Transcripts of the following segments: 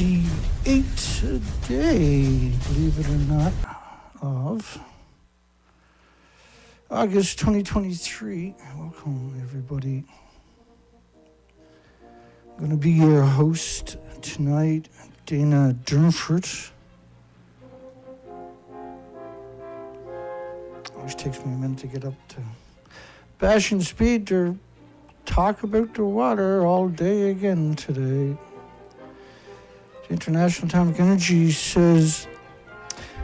58 today, believe it or not, of August 2023. Welcome, everybody. I'm going to be your host tonight, Dana Durnford. Always takes me a minute to get up to bash and speed to talk about the water all day again today. The International Atomic Energy says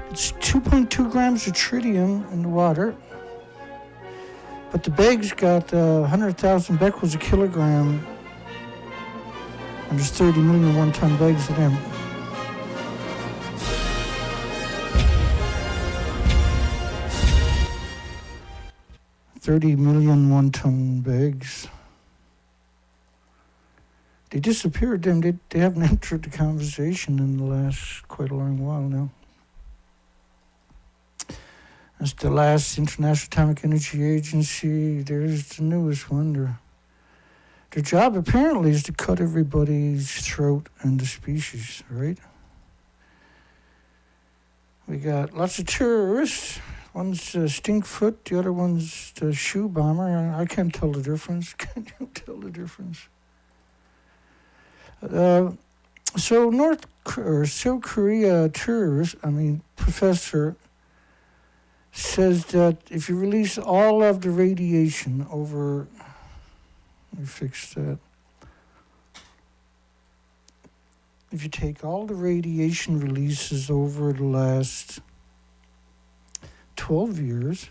it's 2.2 grams of tritium in the water, but the bags got 100,000 becquerels a kilogram, and there's 30 million one-ton bags of them. $30 million one-ton bags. They disappeared. Them. They haven't entered the conversation in the last quite a long while now. That's the last International Atomic Energy Agency. There's the newest one. Their job apparently is to cut everybody's throat and the species, right? We got lots of terrorists. One's Stinkfoot, the other one's the Shoe Bomber. I can't tell the difference. Can you tell the difference? So South Korea professor says that if you release all of the radiation over, let me fix that. If you take all the radiation releases over the last 12 years,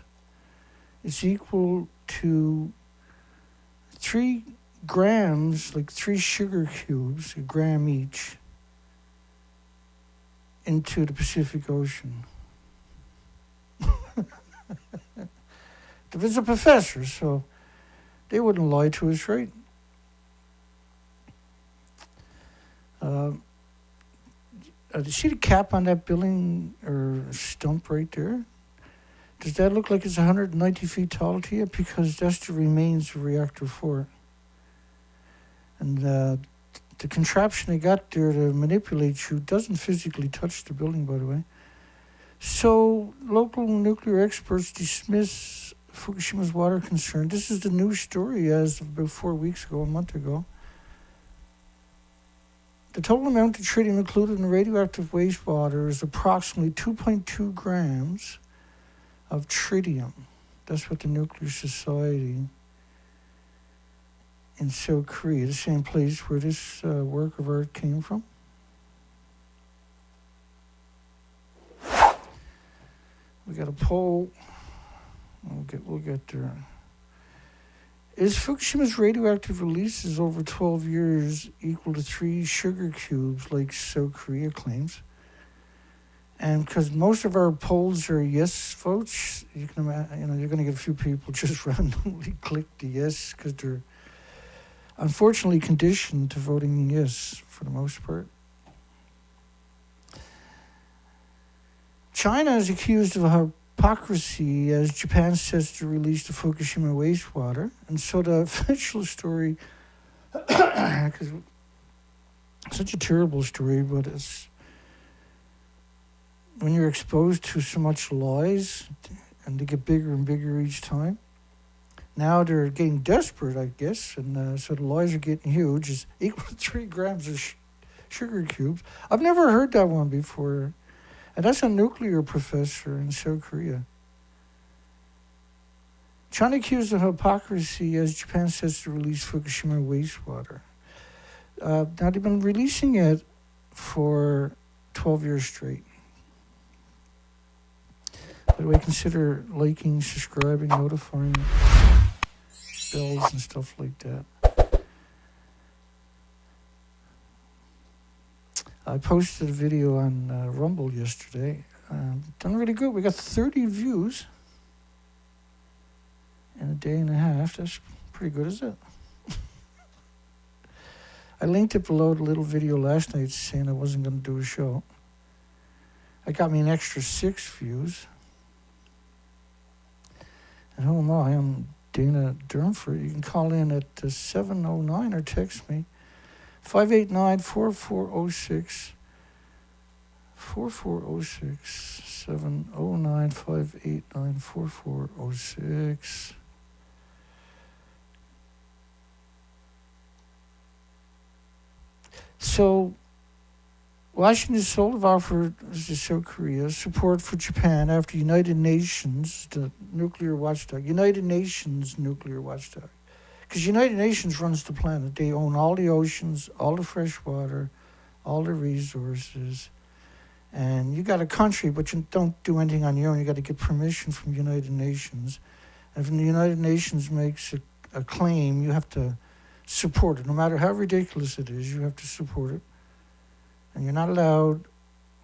it's equal to 3 grams, like 3 sugar cubes, a gram each, into the Pacific Ocean. There's a professor, so they wouldn't lie to us, right? See the cap on that building or stump right there? Does that look like it's 190 feet tall to you? Because that's the remains of Reactor 4. And the contraption they got there to manipulate you doesn't physically touch the building, by the way. So local nuclear experts dismiss Fukushima's water concern. This is the news story as of about 4 weeks ago, a month ago. The total amount of tritium included in radioactive wastewater is approximately 2.2 grams of tritium. That's what the Nuclear Society in South Korea, the same place where this work of art came from. We got a poll. We'll get there. Is Fukushima's radioactive releases over 12 years equal to 3 sugar cubes, like South Korea claims? And because most of our polls are yes votes, you can imagine, you're going to get a few people just randomly click the yes because they're unfortunately conditioned to voting yes for the most part. China is accused of hypocrisy as Japan sets to release the Fukushima wastewater. And so the official story, because such a terrible story, but it's when you're exposed to so much lies, and they get bigger and bigger each time. Now they're getting desperate, I guess, and so the lies are getting huge. It's equal to 3 grams of sugar cubes. I've never heard that one before. And that's a nuclear professor in South Korea. China accused of hypocrisy as Japan sets to release Fukushima wastewater. Now they've been releasing it for 12 years straight. By the way, consider liking, subscribing, notifying, bells and stuff like that. I posted a video on Rumble yesterday. Done really good. We got 30 views in a day and a half. That's pretty good, isn't it? I linked it below the little video last night saying I wasn't going to do a show. It got me an extra 6 views. And who am I? I'm Dana Durnford. You can call in at 709 or text me 589-4406. 4406 709 4406. So Washington sort of offered to South Korea support for Japan after United Nations, the nuclear watchdog, United Nations nuclear watchdog. Because United Nations runs the planet. They own all the oceans, all the fresh water, all the resources. And you got a country, but you don't do anything on your own. You got to get permission from United Nations. And if the United Nations makes a claim, you have to support it. No matter how ridiculous it is, you have to support it. And you're not allowed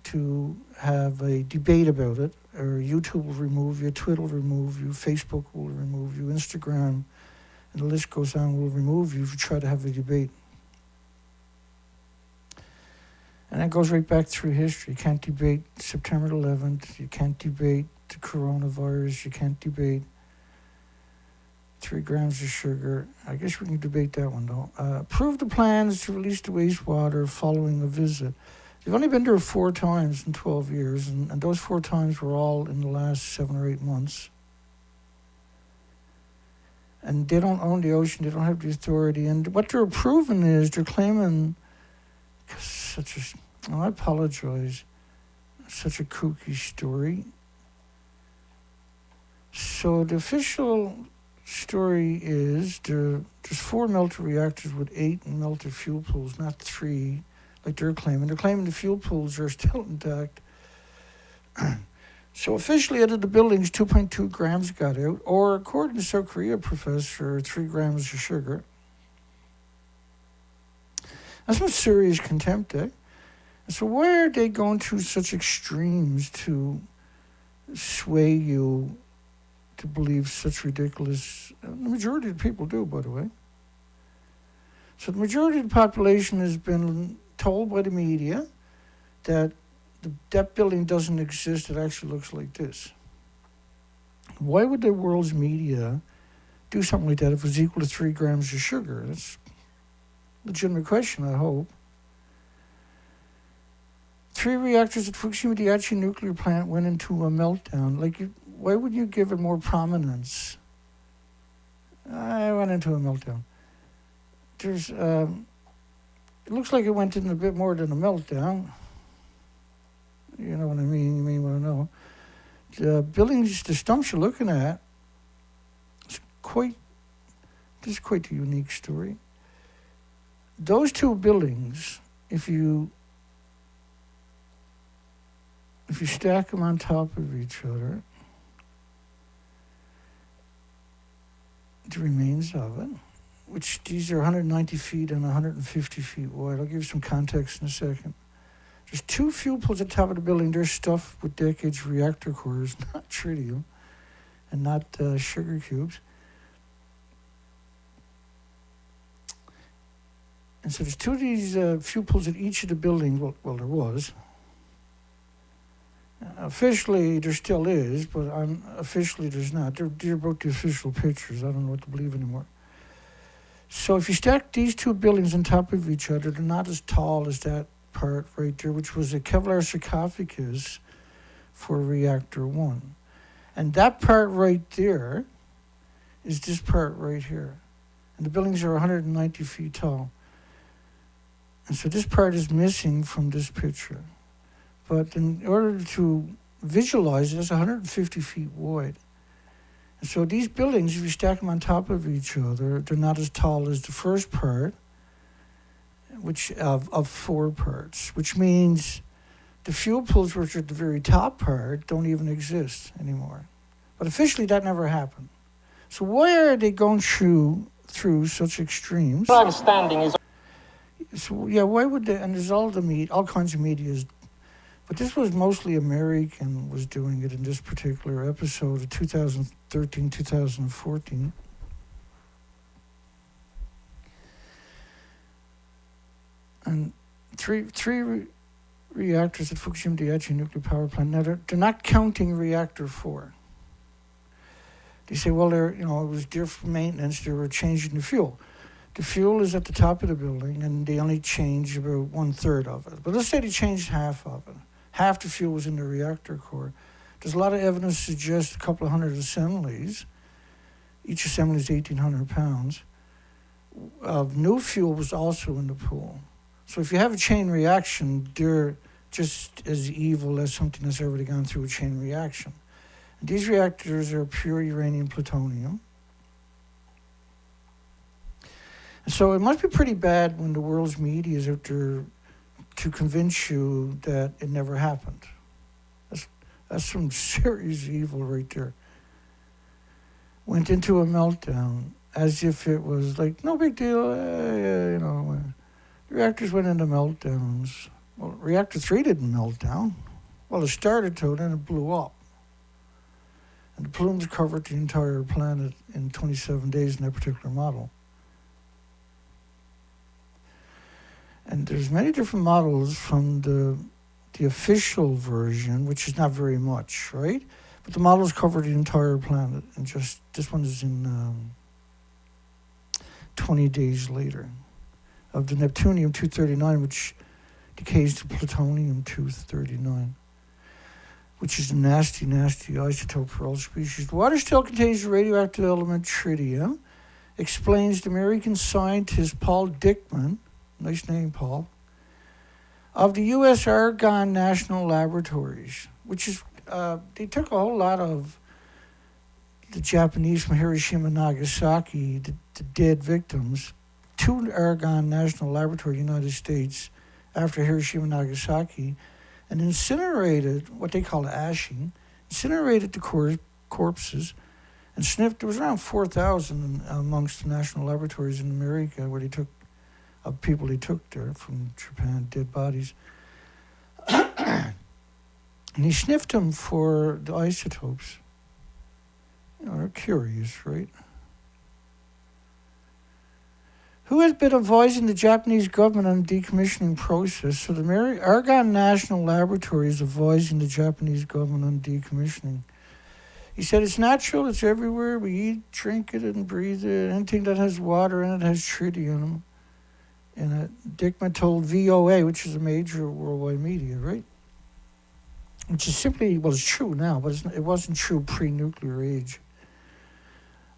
to have a debate about it, or YouTube will remove you, Twitter will remove you, Facebook will remove you, Instagram, and the list goes on, will remove you if you try to have a debate. And that goes right back through history. You can't debate September 11th, you can't debate the coronavirus, you can't debate 3 grams of sugar. I guess we can debate that one though. Approve the plans to release the wastewater following a visit. They've only been there 4 times in 12 years, and those 4 times were all in the last 7 or 8 months. And they don't own the ocean, they don't have the authority. And what they're approving is, they're claiming, I apologize, such a kooky story. So the official story is there's 4 melted reactors with 8 melted fuel pools, not 3, like they're claiming. They're claiming the fuel pools are still intact. So officially, out of the buildings, 2.2 grams got out, or according to South Korea professor, 3 grams of sugar. That's some serious contempt, eh? So why are they going to such extremes to sway you to believe such ridiculous? The majority of the people do, by the way. So the majority of the population has been told by the media that that building doesn't exist. It actually looks like this. Why would the world's media do something like that if it was equal to 3 grams of sugar? That's a legitimate question, I hope. 3 reactors at Fukushima Daiichi nuclear plant went into a meltdown. Why would you give it more prominence? I went into a meltdown. It looks like it went in a bit more than a meltdown. You know what I mean? You may want to know. The buildings, the stumps you're looking at, this is quite a unique story. Those 2 buildings, if you stack them on top of each other, the remains of it, which these are 190 feet and 150 feet wide. I'll give you some context in a second. There's 2 fuel pools at the top of the building. They're stuffed with decades of reactor cores, not tritium, and not sugar cubes. And so there's 2 of these fuel pools at each of the buildings. Well, there was. Officially, there still is, but unofficially, there's not. They're both the official pictures. I don't know what to believe anymore. So if you stack these 2 buildings on top of each other, they're not as tall as that part right there, which was a Kevlar sarcophagus for Reactor 1. And that part right there is this part right here. And the buildings are 190 feet tall. And so this part is missing from this picture. But in order to visualize it, it's 150 feet wide. And so these buildings, if you stack them on top of each other, they're not as tall as the first part, which of 4 parts, which means the fuel pools, which are at the very top part, don't even exist anymore. But officially, that never happened. So why are they going through such extremes? My understanding is. So yeah, why would they? And there's all kinds of media. But this was mostly American was doing it in this particular episode of 2013, 2014. And three reactors at Fukushima Daiichi nuclear power plant. Now they're not counting Reactor 4. They say, well, it was there for maintenance. They were changing the fuel. The fuel is at the top of the building, and they only changed about 1/3 of it. But let's say they changed half of it. Half the fuel was in the reactor core. There's a lot of evidence to suggest a couple of hundred assemblies. Each assembly is 1,800 pounds. Of new fuel was also in the pool. So if you have a chain reaction, they're just as evil as something that's already gone through a chain reaction. And these reactors are pure uranium plutonium. And so it must be pretty bad when the world's media is out there to convince you that it never happened. That's some serious evil right there. Went into a meltdown as if it was like, no big deal, the reactors went into meltdowns. Well, reactor 3 didn't melt down. Well, it started to, then it blew up. And the plumes covered the entire planet in 27 days in that particular model. And there's many different models from the official version, which is not very much, right? But the models cover the entire planet, and just this one is in 20 days later, of the Neptunium-239, which decays to plutonium-239, which is a nasty, nasty isotope for all species. The water still contains the radioactive element tritium, explains the American scientist Paul Dickman, nice name, Paul, of the U.S. Argonne National Laboratories, which is, they took a whole lot of the Japanese from Hiroshima and Nagasaki, the dead victims, to Argonne National Laboratory, United States, after Hiroshima and Nagasaki, and incinerated, what they call ashing, incinerated the corpses, and sniffed. There was around 4,000 amongst the national laboratories in America where they took, of people they took there from Japan, dead bodies. And he sniffed them for the isotopes. They're curious, right? Who has been advising the Japanese government on the decommissioning process? So the Argonne National Laboratory is advising the Japanese government on decommissioning. He said it's natural, it's everywhere. We eat, drink it, and breathe it. Anything that has water in it has tritium in it. Dickman told VOA, which is a major worldwide media, right? Which is simply, well, it's true now, but it wasn't true pre-nuclear age.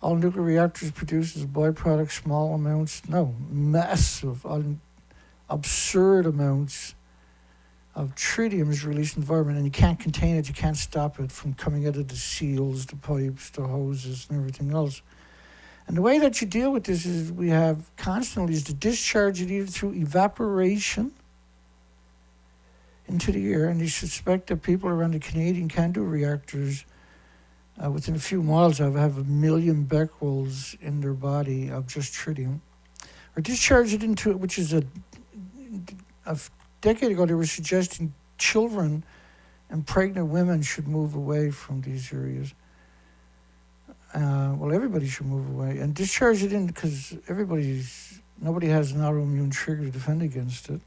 All nuclear reactors produce as a byproduct small amounts, massive, absurd amounts of tritium is released in the environment, and you can't contain it, you can't stop it from coming out of the seals, the pipes, the hoses, and everything else. And the way that you deal with this is we have constantly is to discharge it either through evaporation into the air, and you suspect that people around the Canadian CANDU reactors within a few miles have 1 million becquerels in their body of just tritium, or discharge it into it, which is a decade ago they were suggesting children and pregnant women should move away from these areas. Well, everybody should move away and discharge it in because nobody has an autoimmune trigger to defend against it.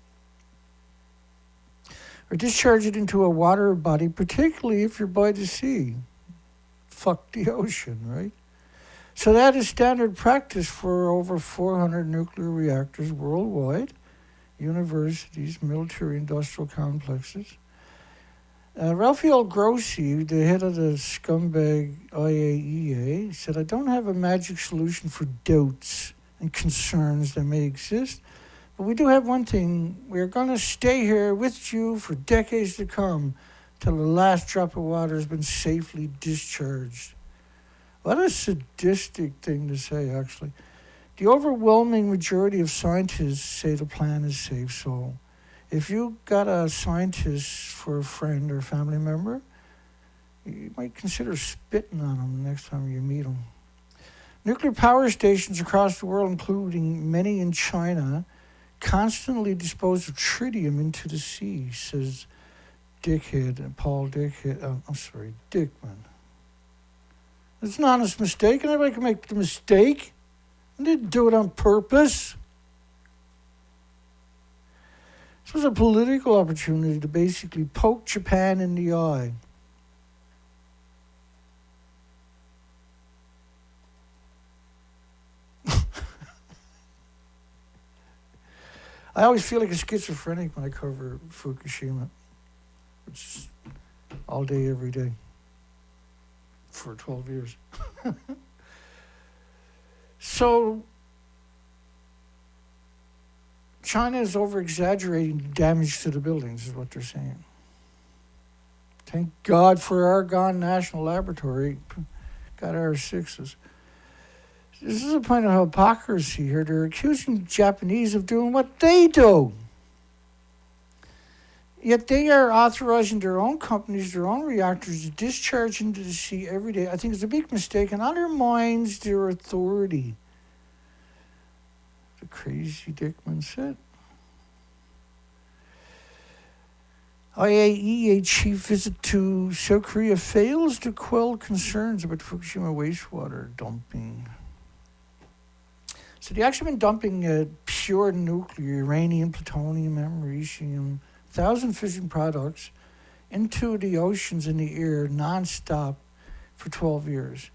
Or discharge it into a water body, particularly if you're by the sea. Fuck the ocean, right? So that is standard practice for over 400 nuclear reactors worldwide, universities, military industrial complexes. Rafael Grossi, the head of the scumbag IAEA, said, I don't have a magic solution for doubts and concerns that may exist, but we do have one thing. We're going to stay here with you for decades to come till the last drop of water has been safely discharged. What a sadistic thing to say, actually. The overwhelming majority of scientists say the plan is safe, so if you got a scientist for a friend or family member, you might consider spitting on them the next time you meet them. Nuclear power stations across the world, including many in China, constantly dispose of tritium into the sea, says Paul Dickman. It's an honest mistake, and everybody can make the mistake. They didn't do it on purpose. This was a political opportunity to basically poke Japan in the eye. I always feel like a schizophrenic when I cover Fukushima. which is all day, every day, for 12 years. So China is over-exaggerating damage to the buildings, is what they're saying. Thank God for Argonne National Laboratory. Got R6s. This is a point of hypocrisy here. They're accusing the Japanese of doing what they do. Yet they are authorizing their own companies, their own reactors to discharge into the sea every day. I think it's a big mistake and undermines their authority. The crazy Dickman said. IAEA chief visit to South Korea fails to quell concerns about Fukushima wastewater dumping. So they actually been dumping pure nuclear, uranium, plutonium, americium, 1,000 fission products into the oceans and the air non-stop for 12 years.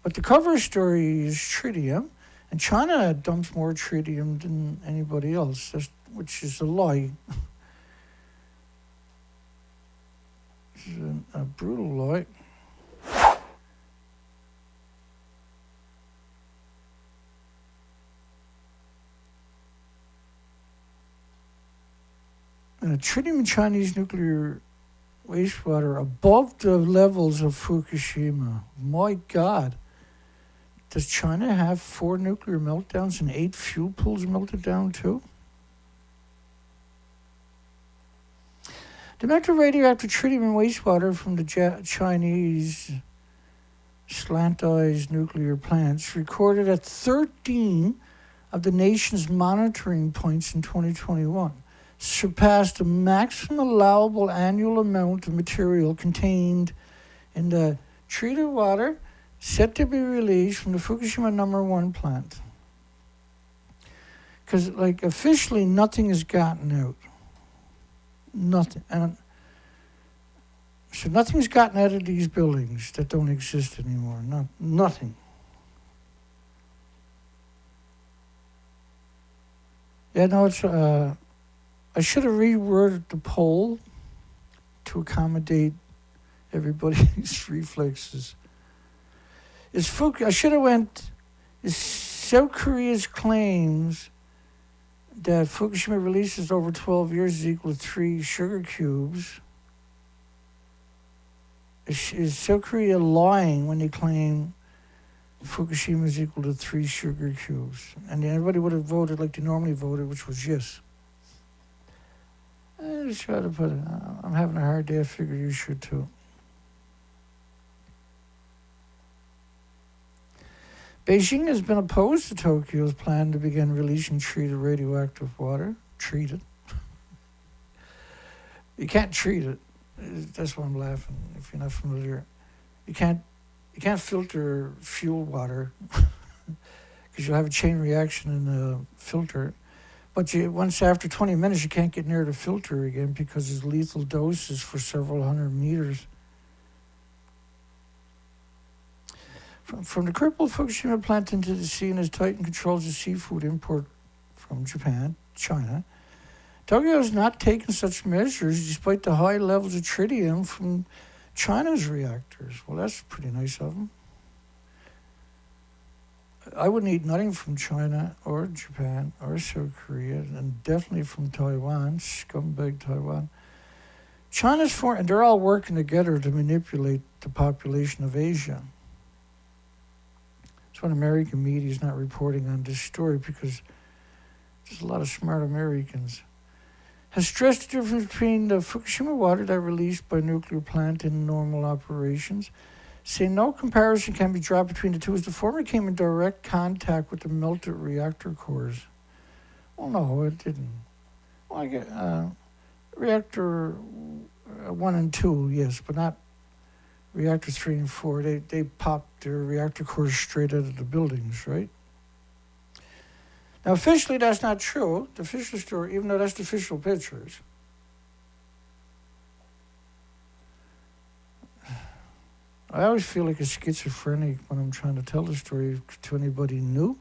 But the cover story is tritium, and China dumps more tritium than anybody else, which is a lie. This is a brutal lie. Tritium in Chinese nuclear wastewater above the levels of Fukushima. My God. Does China have 4 nuclear meltdowns and 8 fuel pools melted down too? The amount of radioactive tritium in wastewater from the Chinese slant-eyes nuclear plants recorded at 13 of the nation's monitoring points in 2021 surpassed the maximum allowable annual amount of material contained in the treated water set to be released from the Fukushima number 1 plant. Because, officially nothing has gotten out. Nothing. And so nothing's gotten out of these buildings that don't exist anymore. Nothing. Yeah, no, it's... I should have reworded the poll to accommodate everybody's reflexes. Is South Korea's claims that Fukushima releases over 12 years is equal to 3 sugar cubes? Is South Korea lying when they claim Fukushima is equal to 3 sugar cubes? And everybody would have voted like they normally voted, which was yes. I just try to put it. I'm having a hard day. I figure you should too. Beijing has been opposed to Tokyo's plan to begin releasing treated radioactive water. Treated. You can't treat it. That's why I'm laughing. If you're not familiar, you can't filter fuel water because you'll have a chain reaction in the filter. But once after 20 minutes, you can't get near the filter again because it's lethal doses for several hundred meters. From the crippled Fukushima plant into the sea and as Titan controls the seafood import from Japan, China, Tokyo has not taken such measures despite the high levels of tritium from China's reactors. Well, that's pretty nice of them. I wouldn't eat nothing from China or Japan or South Korea, and definitely from Taiwan, scumbag Taiwan. And they're all working together to manipulate the population of Asia. That's why American media is not reporting on this story, because there's a lot of smart Americans. Has stressed the difference between the Fukushima water that released by nuclear plant in normal operations, saying no comparison can be drawn between the two as the former came in direct contact with the melted reactor cores. Well, no, it didn't. Well, I get reactor 1 and 2, yes, but not reactor 3 and 4. They popped their reactor cores straight out of the buildings, right? Now, officially, that's not true. The official story, even though that's the official pictures. I always feel like a schizophrenic when I'm trying to tell the story to anybody new.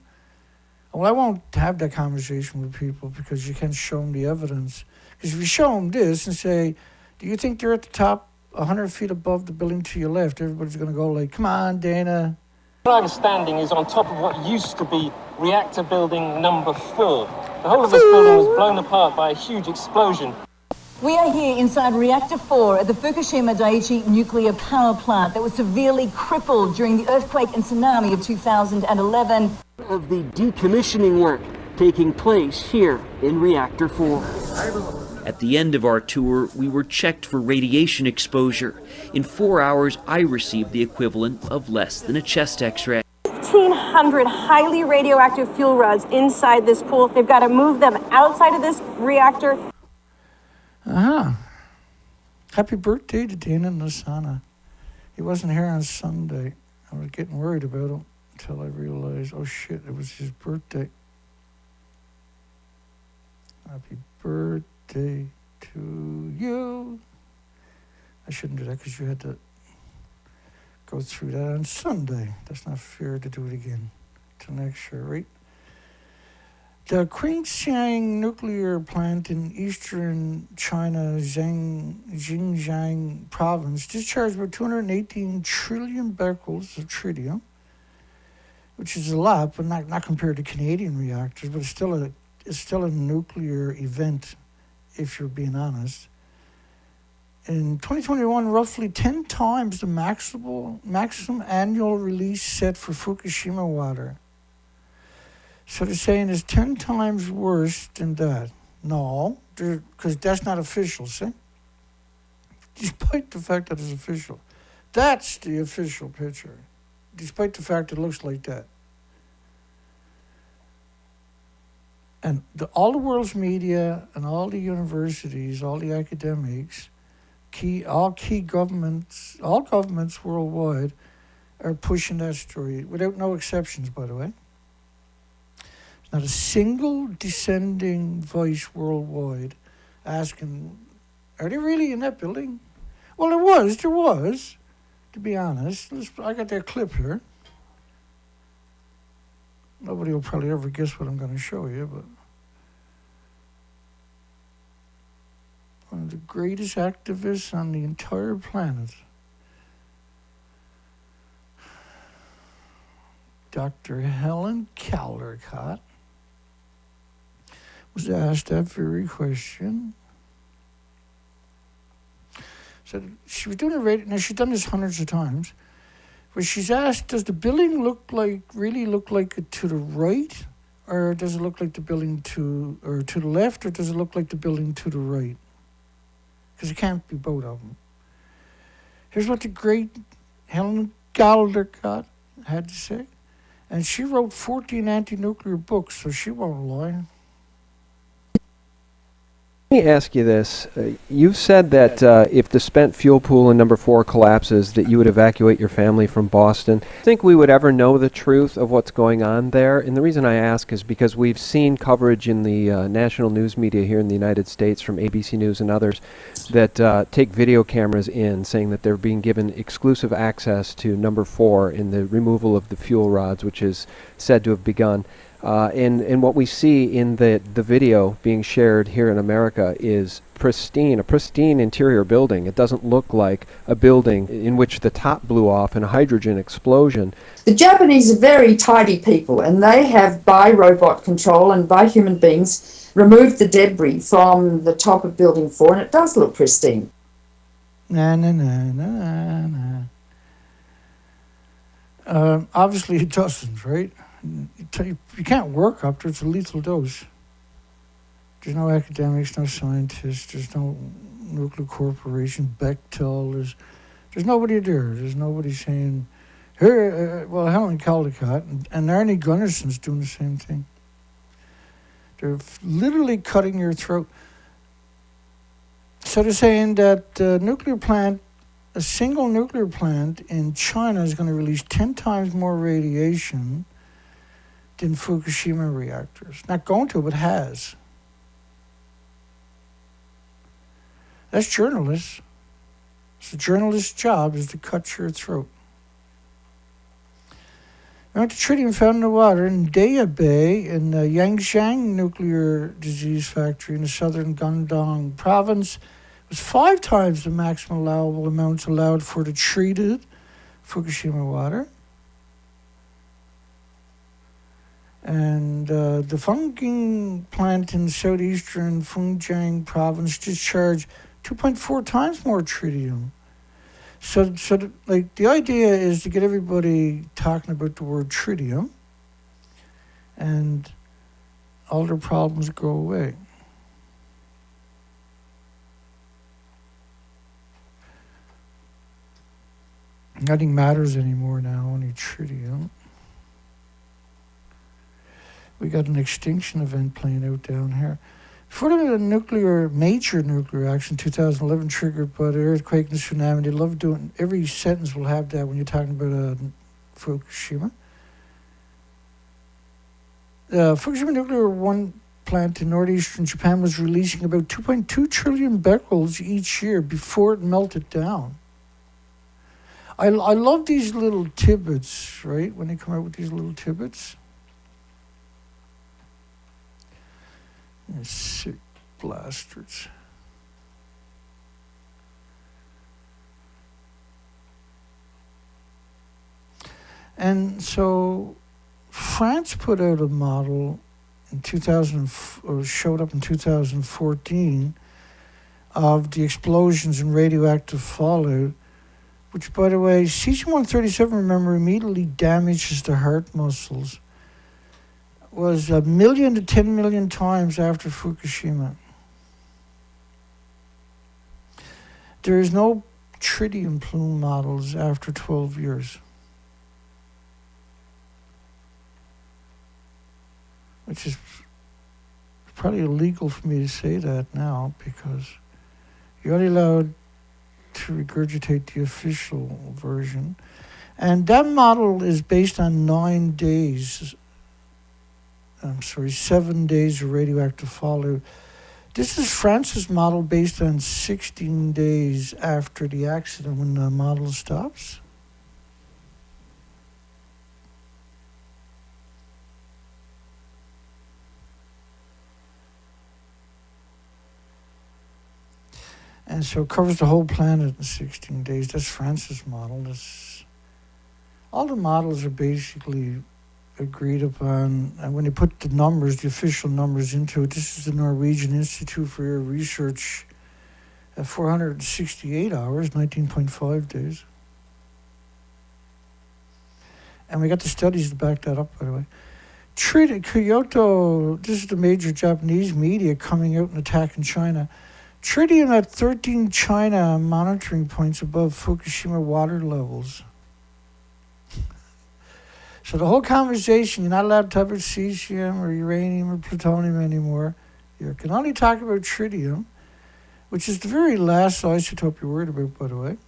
Well, I won't have that conversation with people because you can't show them the evidence. Because if you show them this and say, Do you think they're at the top 100 feet above the building to your left? Everybody's going to go like, come on, Dana. Where I was standing is on top of what used to be reactor building number 4. The whole of this building was blown apart by a huge explosion. We are here inside Reactor 4 at the Fukushima Daiichi nuclear power plant that was severely crippled during the earthquake and tsunami of 2011. Of the decommissioning work taking place here in Reactor 4. At the end of our tour, we were checked for radiation exposure. In 4 hours, I received the equivalent of less than a chest x-ray. 1,500 highly radioactive fuel rods inside this pool. They've got to move them outside of this reactor. Happy birthday to Dana Nasana. He wasn't here on Sunday. I was getting worried about him until I realized, oh shit, it was his birthday. Happy birthday to you. I shouldn't do that because you had to go through that on Sunday. That's not fair to do it again. Till next year, right? The Qinxiang nuclear plant in eastern China, Xinjiang province, discharged about 218 trillion becquerels of tritium, which is a lot, but not compared to Canadian reactors, but it's still a nuclear event, if you're being honest. In 2021, roughly 10 times the maximum annual release set for Fukushima water. So they're saying it's 10 times worse than that. No, because that's not official, see? Despite the fact that it's official. That's the official picture. Despite the fact it looks like that. And all the world's media and all the universities, all the academics, all governments worldwide are pushing that story, without no exceptions, by the way. Not a single dissenting voice worldwide asking, are they really in that building? Well, there was, to be honest. I got that clip here. Nobody will probably ever guess what I'm going to show you, but one of the greatest activists on the entire planet, Dr. Helen Caldicott, was asked that very question. So she was doing a radio. Now she's done this hundreds of times, but she's asked, "Does the building really look like it to the right, or does it look like the building to the left, or does it look like the building to the right?" Because it can't be both of them. Here's what the great Helen Caldicott had to say, and she wrote 14 anti-nuclear books, so she won't lie. Let me ask you this. You've said that if the spent fuel pool in number 4 collapses, that you would evacuate your family from Boston. Do you think we would ever know the truth of what's going on there? And the reason I ask is because we've seen coverage in the national news media here in the United States from ABC News and others that take video cameras in, saying that they're being given exclusive access to number 4 in the removal of the fuel rods, which is said to have begun. And what we see in the video being shared here in America is a pristine interior building. It doesn't look like a building in which the top blew off in a hydrogen explosion. The Japanese are very tidy people, and they have, by robot control and by human beings, removed the debris from the top of Building 4, and it does look pristine. Obviously it doesn't, right? You can't work up there. It's a lethal dose. There's no academics, no scientists. There's no nuclear corporation, Bechtel. There's nobody there. There's nobody saying, here, Helen Caldicott and Arnie Gunnarsson's doing the same thing. They're literally cutting your throat. So they're saying that a single nuclear plant in China is going to release 10 times more radiation than Fukushima reactors. Not going to, but has. That's journalists. So journalist's job is to cut your throat. Now, the tritium found in the water in Daya Bay in the Yangshan nuclear disease factory in the southern Guangdong province was 5 times the maximum allowable amounts allowed for the treated Fukushima water. And the Fengking plant in southeastern Fujian province discharged 2.4 times more tritium. So the idea is to get everybody talking about the word tritium, and all their problems go away. Nothing matters anymore now, only tritium. We got an extinction event playing out down here. Before the major nuclear action, 2011, triggered by the earthquake and tsunami, they love doing, every sentence will have that when you're talking about Fukushima. Fukushima Nuclear 1 plant in northeastern Japan was releasing about 2.2 trillion becquerels each year before it melted down. I love these little tidbits, right? When they come out with these little tidbits. Sick bastards. And so France put out a model in showed up in 2014 of the explosions and radioactive fallout, which, by the way, cesium-137, remember, immediately damages the heart muscles. Was 1 million to 10 million times after Fukushima. There is no tritium plume models after 12 years. Which is probably illegal for me to say that now, because you're only allowed to regurgitate the official version. And that model is based on 7 days of radioactive fallout. This is France's model based on 16 days after the accident when the model stops. And so it covers the whole planet in 16 days. That's France's model. All the models are basically agreed upon, and when they put the numbers, the official numbers into it, this is the Norwegian Institute for Air Research at 468 hours, 19.5 days. And we got the studies to back that up, by the way. Kyoto, this is the major Japanese media coming out and attacking China. Tritium at 13 China monitoring points above Fukushima water levels. So the whole conversation, you're not allowed to talk about cesium or uranium or plutonium anymore. You can only talk about tritium, which is the very last isotope you're worried about, by the way.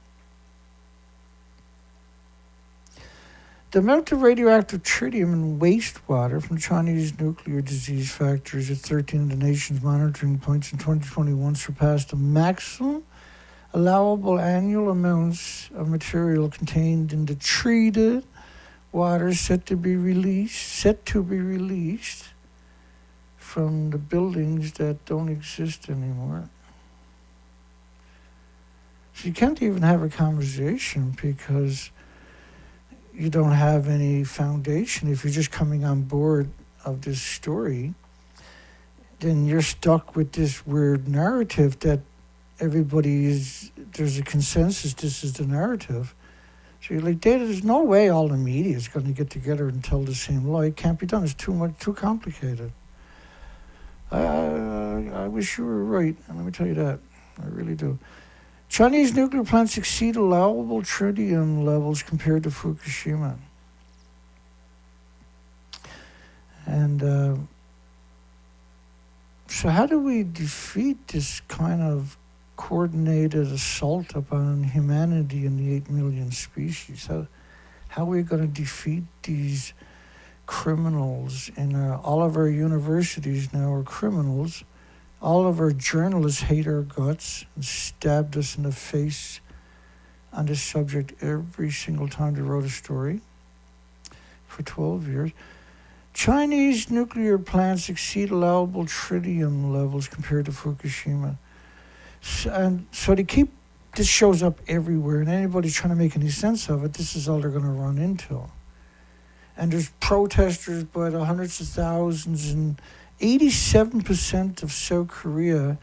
The amount of radioactive tritium in wastewater from Chinese nuclear disease factories at 13 of the nation's monitoring points in 2021 surpassed the maximum allowable annual amounts of material contained in the treated water set to be released from the buildings that don't exist anymore. So you can't even have a conversation because you don't have any foundation. If you're just coming on board of this story, then you're stuck with this weird narrative that there's a consensus, this is the narrative. So you're like, Data, there's no way all the media is going to get together and tell the same lie. It can't be done. It's too complicated. I wish you were right, and let me tell you that. I really do. Chinese nuclear plants exceed allowable tritium levels compared to Fukushima. And so how do we defeat this kind of coordinated assault upon humanity and the 8 million species? How are we going to defeat these criminals? And all of our universities now are criminals. All of our journalists hate our guts and stabbed us in the face on this subject every single time they wrote a story for 12 years. Chinese nuclear plants exceed allowable tritium levels compared to Fukushima. And so they keep, this shows up everywhere, and anybody trying to make any sense of it, this is all they're going to run into. And there's protesters by the hundreds of thousands, and 87% of South Korea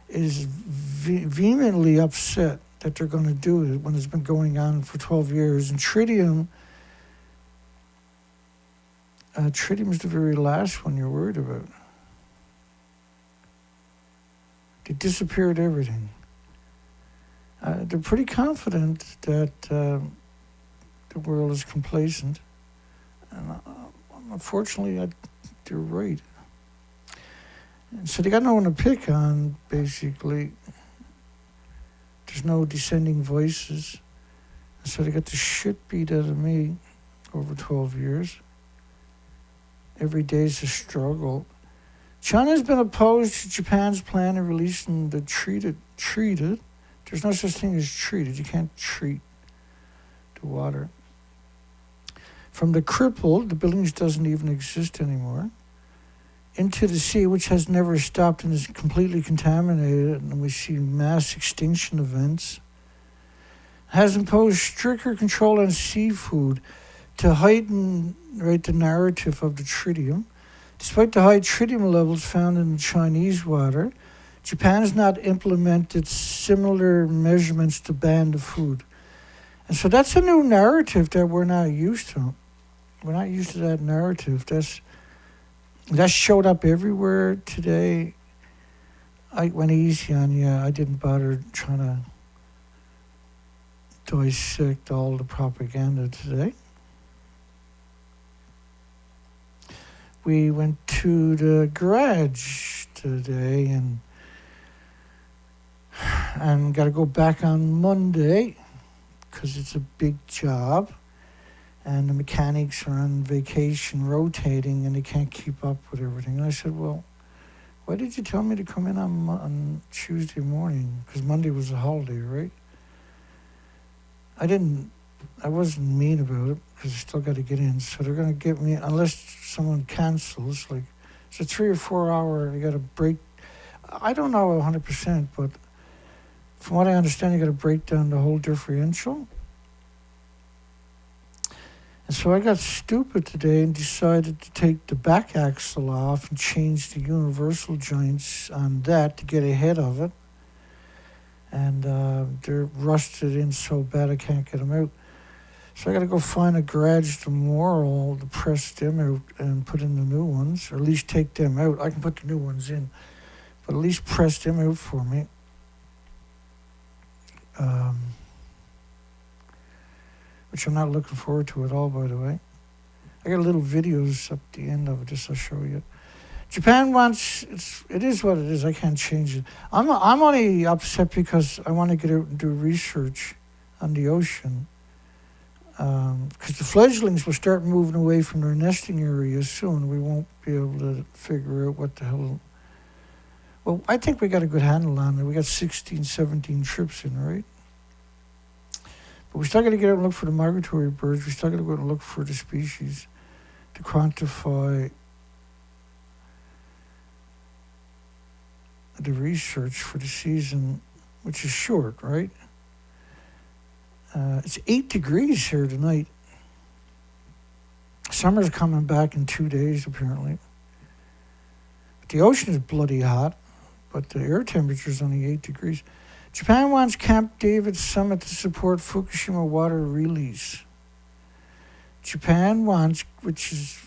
is vehemently upset that they're going to do it when it's been going on for 12 years. And tritium is the very last one you're worried about. They disappeared everything. They're pretty confident that the world is complacent. And unfortunately, they're right. And so they got no one to pick on, basically. There's no dissenting voices. And so they got the shit beat out of me over 12 years. Every day is a struggle. China's been opposed to Japan's plan of releasing the treated. There's no such thing as treated. You can't treat the water. From the crippled, the buildings doesn't even exist anymore, into the sea, which has never stopped and is completely contaminated, and we see mass extinction events, has imposed stricter control on seafood to heighten the narrative of the tritium. Despite the high tritium levels found in the Chinese water, Japan has not implemented similar measurements to ban the food. And so that's a new narrative that we're not used to. We're not used to that narrative. That showed up everywhere today. I went easy on you. I didn't bother trying to dissect all the propaganda today. We went to the garage today and got to go back on Monday because it's a big job. And the mechanics are on vacation rotating and they can't keep up with everything. And I said, well, why did you tell me to come in on Tuesday morning? Because Monday was a holiday, right? I wasn't mean about it because I still got to get in. So they're going to get me, unless someone cancels, like it's a 3 or 4 hour, you got to break. I don't know 100%, but from what I understand, you got to break down the whole differential. And so I got stupid today and decided to take the back axle off and change the universal joints on that to get ahead of it. And they're rusted in so bad I can't get them out. So I got to go find a garage tomorrow to press them out and put in the new ones, or at least take them out. I can put the new ones in, but at least press them out for me. Which I'm not looking forward to at all, by the way. I got little videos up the end of this I'll show you. Japan wants, it is what it is, I can't change it. I'm only upset because I want to get out and do research on the ocean. Because the fledglings will start moving away from their nesting areas soon. We won't be able to figure out what the hell. Well, I think we got a good handle on it. We got 16, 17 trips in, right? But we still got to get out and look for the migratory birds. We still got to go out and look for the species to quantify the research for the season, which is short, right? It's 8 degrees here tonight. Summer's coming back in 2 days, apparently. But the ocean is bloody hot, but the air temperature is only 8 degrees. Japan wants Camp David summit to support Fukushima water release. Japan wants, which is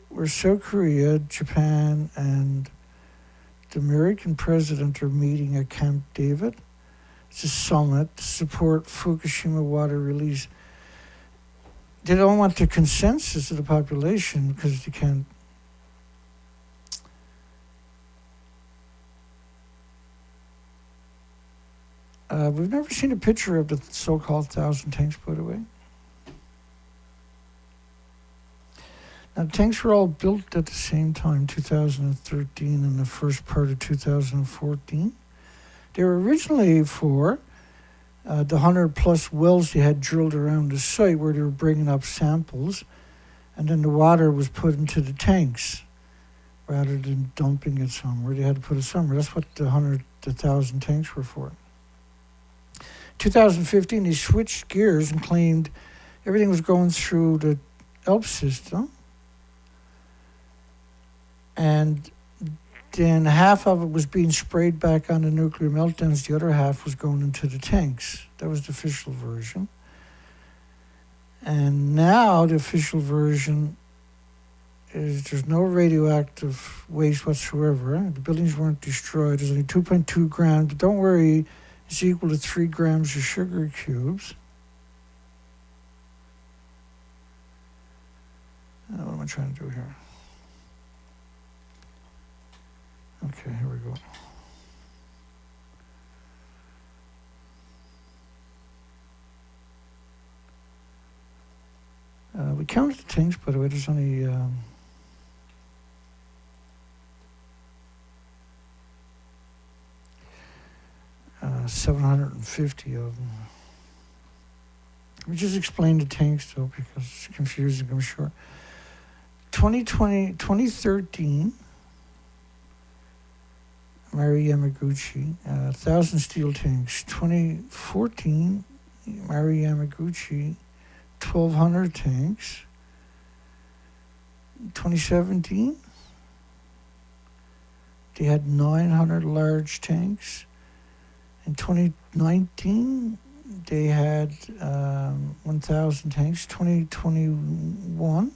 where South Korea, Japan, and the American president are meeting at Camp David. It's a summit to support Fukushima water release. They don't want the consensus of the population because they can't. We've never seen a picture of the so-called 1,000 tanks, by the way. Now, the tanks were all built at the same time, 2013 and the first part of 2014. They were originally for the 100-plus wells they had drilled around the site where they were bringing up samples, and then the water was put into the tanks rather than dumping it somewhere. They had to put it somewhere. That's what the the 1,000 tanks were for. 2015, they switched gears and claimed everything was going through the ELP system, and then half of it was being sprayed back on the nuclear meltdowns, the other half was going into the tanks. That was the official version. And now the official version is there's no radioactive waste whatsoever. The buildings weren't destroyed. There's only 2.2 grams, but don't worry, it's equal to 3 grams of sugar cubes. What am I trying to do here? Okay, here we go. We counted the tanks, by the way. There's only 750 of them. Let me just explain the tanks, though, because it's confusing, I'm sure. 2013, Mary Yamaguchi, 1,000 steel tanks. 2014, Mary Yamaguchi, 1,200 tanks. 2017, they had 900 large tanks. In 2019, they had 1,000 tanks. 2021,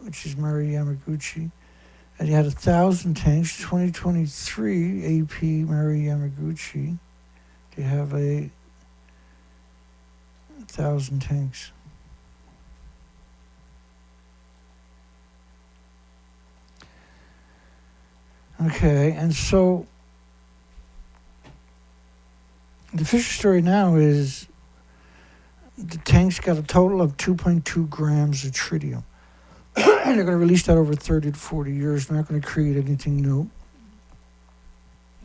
which is Mary Yamaguchi, and they had 1,000 tanks. 2023, AP Mary Yamaguchi, they have 1,000 tanks. Okay, and so the official story now is the tanks got a total of 2.2 grams of tritium. And they're going to release that over 30 to 40 years. They're not going to create anything new.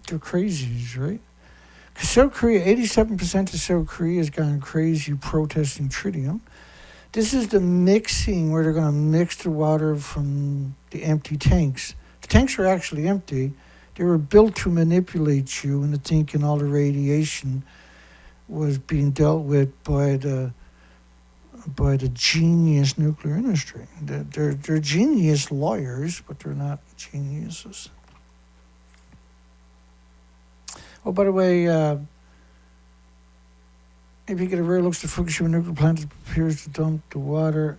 They're crazies, right? Because South Korea, 87% of South Korea has gone crazy protesting tritium. This is the mixing where they're going to mix the water from the empty tanks. The tanks are actually empty. They were built to manipulate you into thinking all the radiation was being dealt with by the genius nuclear industry. They're genius lawyers, but they're not geniuses. Oh, by the way, if you get a rare looks, the Fukushima nuclear plant appears to dump the water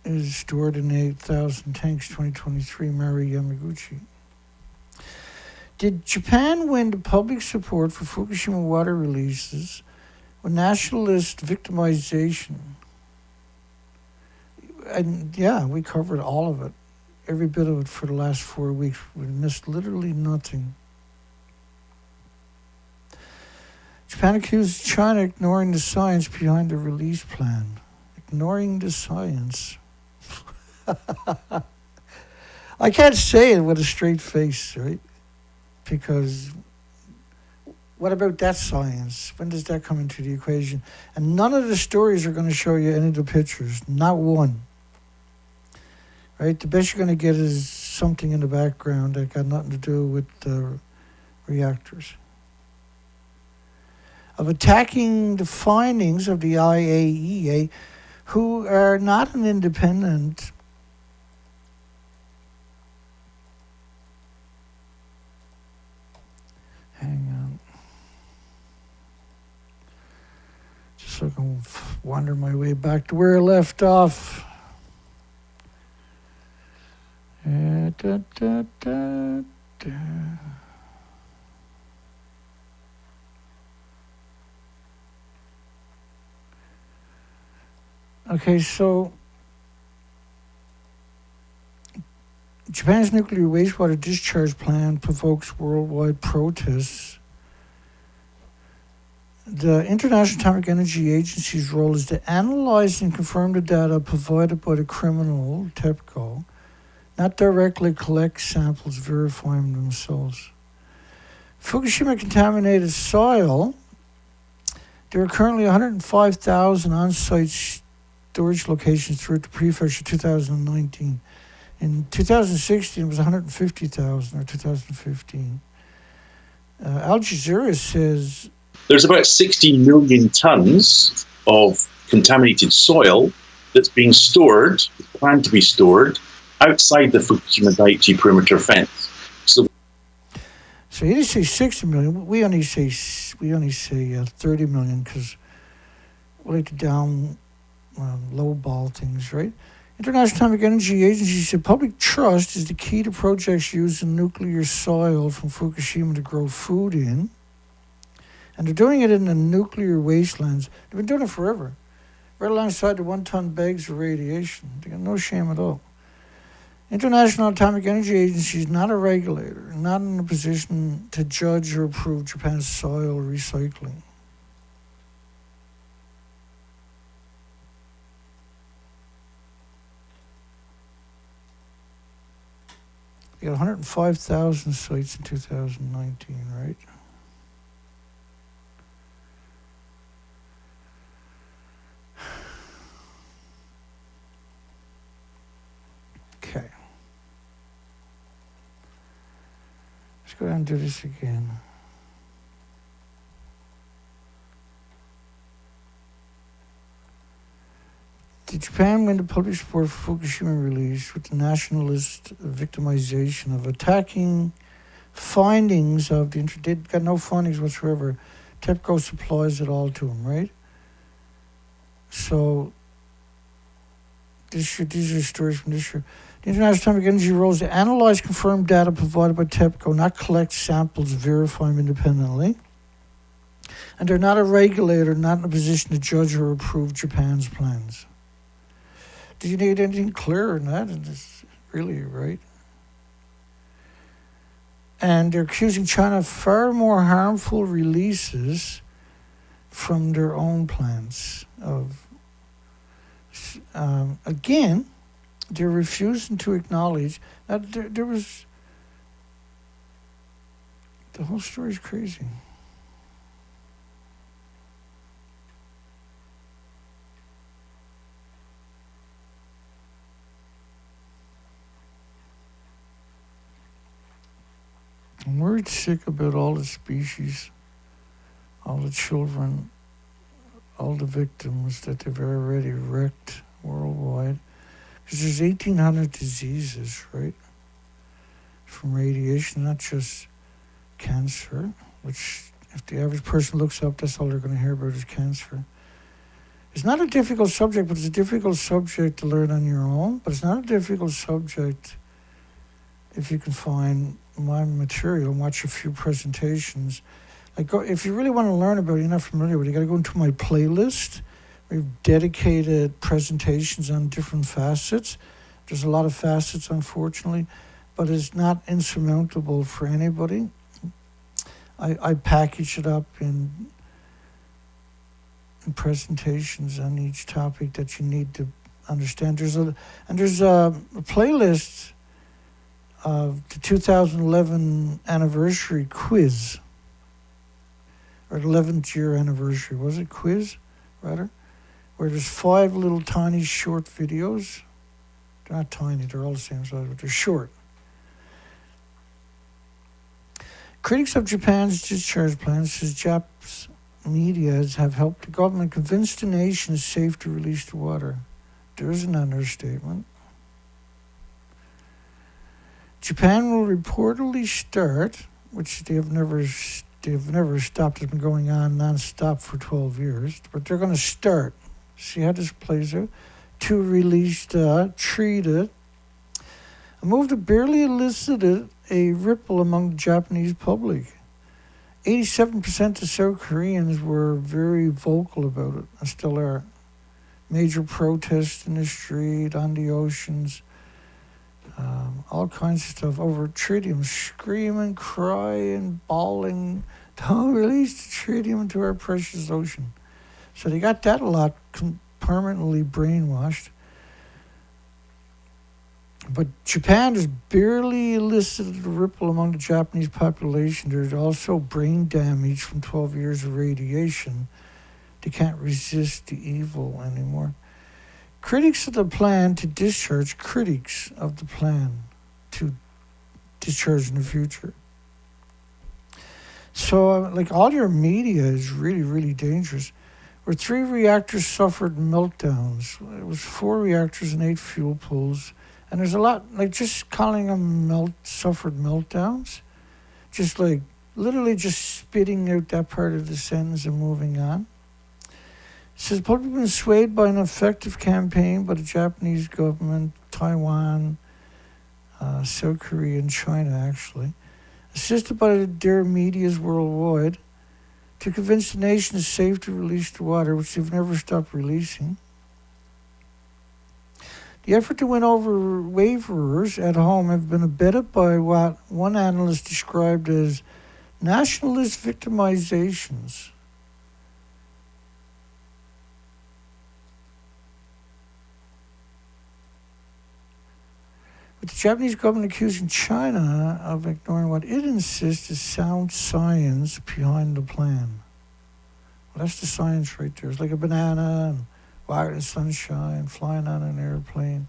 is stored in 8,000 tanks, 2023, Mary Yamaguchi. Did Japan win the public support for Fukushima water releases with nationalist victimization? And yeah, we covered all of it, every bit of it for the last 4 weeks. We missed literally nothing. Japan accused China ignoring the science behind the release plan. Ignoring the science. I can't say it with a straight face, right? Because what about that science? When does that come into the equation? And none of the stories are going to show you any of the pictures. Not one. Right? The best you're going to get is something in the background that got nothing to do with the reactors. Of attacking the findings of the IAEA, who are not an independent hang on. Just so I can wander my way back to where I left off. Okay, so Japan's nuclear wastewater discharge plan provokes worldwide protests. The International Atomic Energy Agency's role is to analyze and confirm the data provided by the criminal, TEPCO, not directly collect samples, verify them themselves. Fukushima contaminated soil. There are currently 105,000 on-site storage locations throughout the prefecture 2019. In 2016, it was 150,000, or 2015. Al Jazeera says There's about 60 million tons of contaminated soil that's being stored, planned to be stored, outside the Fukushima Daiichi perimeter fence. So he didn't say 60 million. We only say 30 million because we like to down low ball things, right? International Atomic Energy Agency said public trust is the key to projects using nuclear soil from Fukushima to grow food in. And they're doing it in the nuclear wastelands. They've been doing it forever. Right alongside the 1-ton bags of radiation. They got no shame at all. International Atomic Energy Agency is not a regulator, not in a position to judge or approve Japan's soil recycling. You got 105,000 sites in 2019, right? Okay. Let's go down and do this again. Did Japan win the public support for Fukushima release with the nationalist victimization of attacking findings of the they got no findings whatsoever. TEPCO supplies it all to them, right? So these are stories from this year. The International Atomic Energy role is to analyze confirmed data provided by TEPCO, not collect samples, verify them independently. And they're not a regulator, not in a position to judge or approve Japan's plans. Do you need anything clearer than that? It's really right. And they're accusing China of far more harmful releases from their own plants. Again, they're refusing to acknowledge that there was. The whole story is crazy. I'm worried sick about all the species, all the children, all the victims that they've already wrecked worldwide. Because there's 1,800 diseases, right? From radiation, not just cancer, which if the average person looks up, that's all they're going to hear about is cancer. It's not a difficult subject, but it's a difficult subject to learn on your own. But it's not a difficult subject if you can find my material and watch a few presentations. If you really want to learn about it, you're not familiar with it, you got to go into my playlist. We've dedicated presentations on different facets. There's a lot of facets, unfortunately, but it's not insurmountable for anybody. I package it up in presentations on each topic that you need to understand. There's a playlist of the 2011 anniversary quiz, or 11th year anniversary, was it quiz, rather? Where there's 5 little tiny short videos. They're not tiny, they're all the same size, but they're short. Critics of Japan's discharge plans says Japan's media have helped the government convince the nation it's safe to release the water. There's an understatement. Japan will reportedly start, which they've never stopped. It's been going on non-stop for 12 years, but they're going to start. See how this plays out? To release treated. A move that barely elicited a ripple among the Japanese public. 87% of South Koreans were very vocal about it, and still are. Major protests in the street, on the oceans, all kinds of stuff over tritium, screaming, crying, bawling, don't release the tritium into our precious ocean. So they got that a lot permanently brainwashed. But Japan has barely elicited a ripple among the Japanese population. There's also brain damage from 12 years of radiation. They can't resist the evil anymore. Critics of the plan to discharge in the future So, like, all your media is really, really dangerous. Where 3 reactors suffered meltdowns. It was 4 reactors and 8 fuel pools. And there's a lot, like, just calling them suffered meltdowns, just like literally just spitting out that part of the sentence and moving on. It says, public have been swayed by an effective campaign by the Japanese government, Taiwan, South Korea, and China, actually, assisted by their medias worldwide, to convince the nation it's safe to release the water, which they've never stopped releasing. The effort to win over waverers at home have been abetted by what one analyst described as nationalist victimizations. With the Japanese government accusing China of ignoring what it insists is sound science behind the plan. Well, that's the science right there. It's like a banana and water in sunshine, flying on an airplane.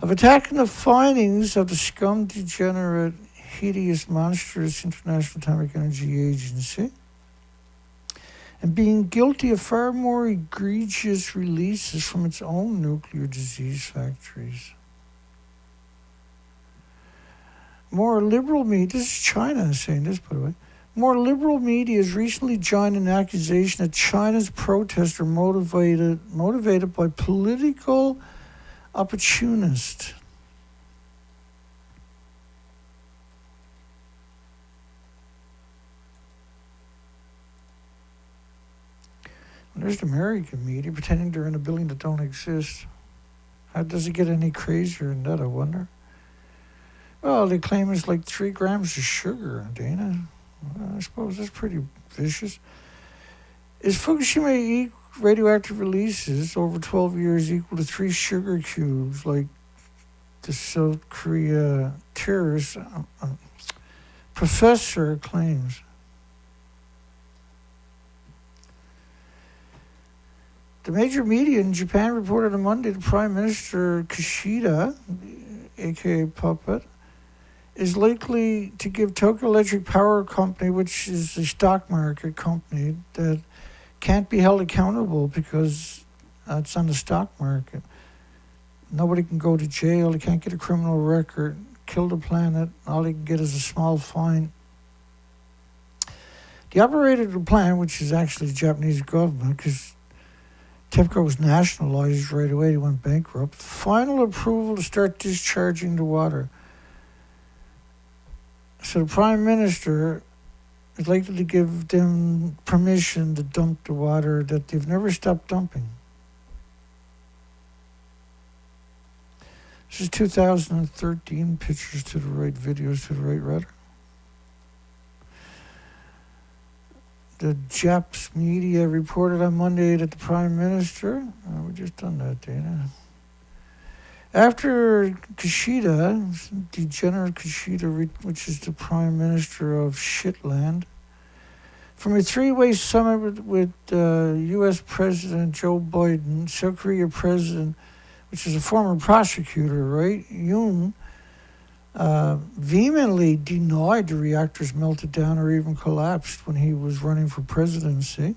Of attacking the findings of the scum, degenerate, hideous, monstrous International Atomic Energy Agency, and being guilty of far more egregious releases from its own nuclear disease factories. More liberal media, this is China saying this, by the way. More liberal media has recently joined an accusation that China's protests are motivated by political opportunists. And there's the American media pretending they're in a building that don't exist. How does it get any crazier than that, I wonder? Well, they claim it's like 3 grams of sugar, Dana. Well, I suppose that's pretty vicious. Is Fukushima radioactive releases over 12 years equal to 3 sugar cubes, like the South Korea terrorist professor claims? The major media in Japan reported on Monday that Prime Minister Kishida, aka Puppet, is likely to give Tokyo Electric Power Company, which is a stock market company that can't be held accountable because it's on the stock market. Nobody can go to jail. They can't get a criminal record, kill the planet. All they can get is a small fine. The operator of the plant, which is actually the Japanese government, because TEPCO was nationalized right away, they went bankrupt. Final approval to start discharging the water. So the Prime Minister is likely to give them permission to dump the water that they've never stopped dumping. This is 2013 pictures to the right, videos to the right, rather. The Japs media reported on Monday that the Prime Minister, we just done that, Dana. After Kishida, degenerate Kishida, which is the Prime Minister of Shitland, from a 3-way summit with U.S. President Joe Biden, South Korea President, which is a former prosecutor, right, Yoon, vehemently denied the reactors melted down or even collapsed when he was running for presidency.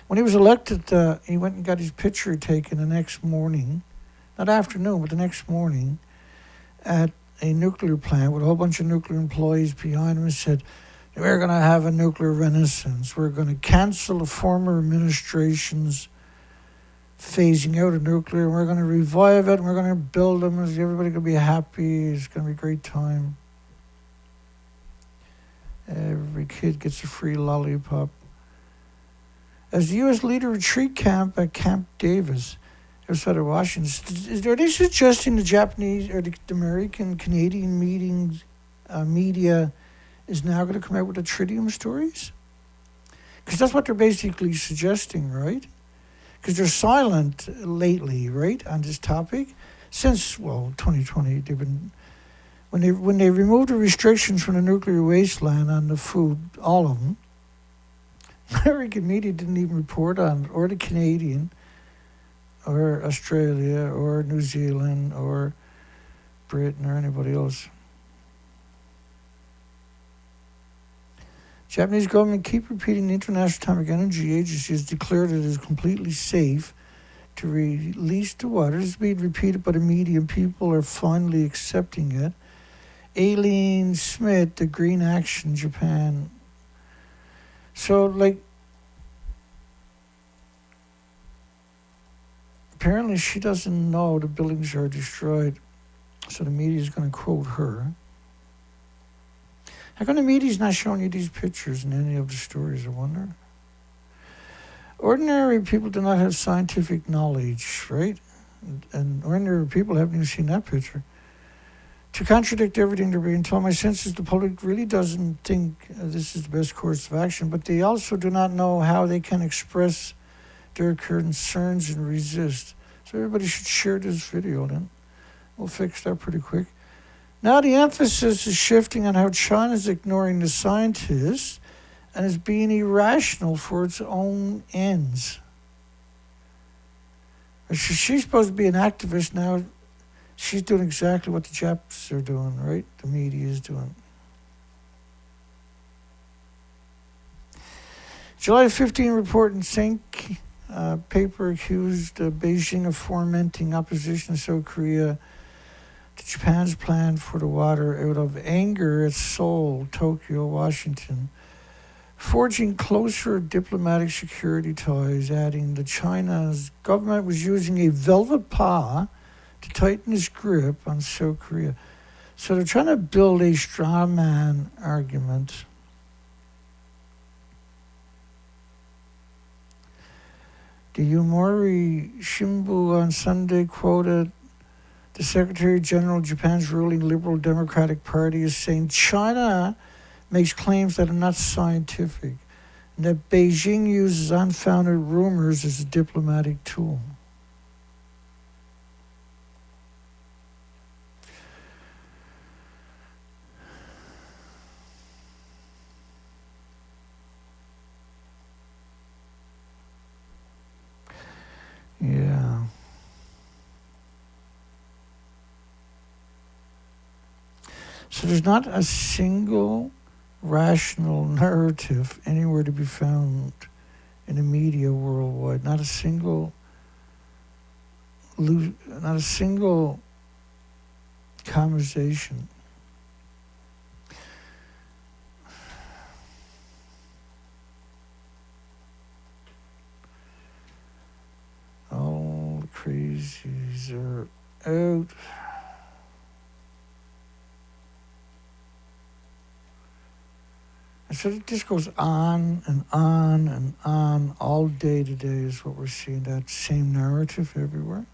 When he was elected, he went and got his picture taken the next morning, not afternoon, but the next morning, at a nuclear plant with a whole bunch of nuclear employees behind him, and said, we're going to have a nuclear renaissance. We're going to cancel the former administration's phasing out of nuclear, and we're going to revive it, and we're going to build them, and everybody going to be happy. It's going to be a great time. Every kid gets a free lollipop. As the U.S. leader retreat camp at Camp Davis, outside of Washington, are they suggesting the Japanese or the American, Canadian media is now going to come out with the Tritium stories? Because that's what they're basically suggesting, right? Because they're silent lately, right, on this topic. Since, 2020, they've been, when they removed the restrictions from the nuclear wasteland on the food, all of them, American media didn't even report on it, or the Canadian, or Australia, or New Zealand, or Britain, or anybody else. Japanese government keep repeating the International Atomic Energy Agency has declared it is completely safe to release the water. This is being repeated by the media, and people are finally accepting it. Aileen Smith, the Green Action Japan. So, like, apparently she doesn't know the buildings are destroyed, so the media is going to quote her. How come the media's not showing you these pictures in any of the stories, I wonder? Ordinary people do not have scientific knowledge, right? And ordinary people haven't even seen that picture. To contradict everything they're being told, my sense is the public really doesn't think this is the best course of action, but they also do not know how they can express their concerns and resist. So everybody should share this video then. We'll fix that pretty quick. Now the emphasis is shifting on how China is ignoring the scientists and is being irrational for its own ends. She's supposed to be an activist now. She's doing exactly what the Japs are doing, right? The media is doing. July 15 report in Sink paper accused Beijing of fomenting opposition to South Korea to Japan's plan for the water out of anger at Seoul, Tokyo, Washington, forging closer diplomatic security ties, adding that China's government was using a velvet paw to tighten its grip on South Korea. So they're trying to build a straw man argument. The Yomiuri Shimbun on Sunday quoted the Secretary General of Japan's ruling Liberal Democratic Party as saying China makes claims that are not scientific and that Beijing uses unfounded rumors as a diplomatic tool. Yeah. So there's not a single rational narrative anywhere to be found in the media worldwide. Not a single conversation. All the crazies are out. And so this goes on and on and on all day today is what we're seeing, that same narrative everywhere.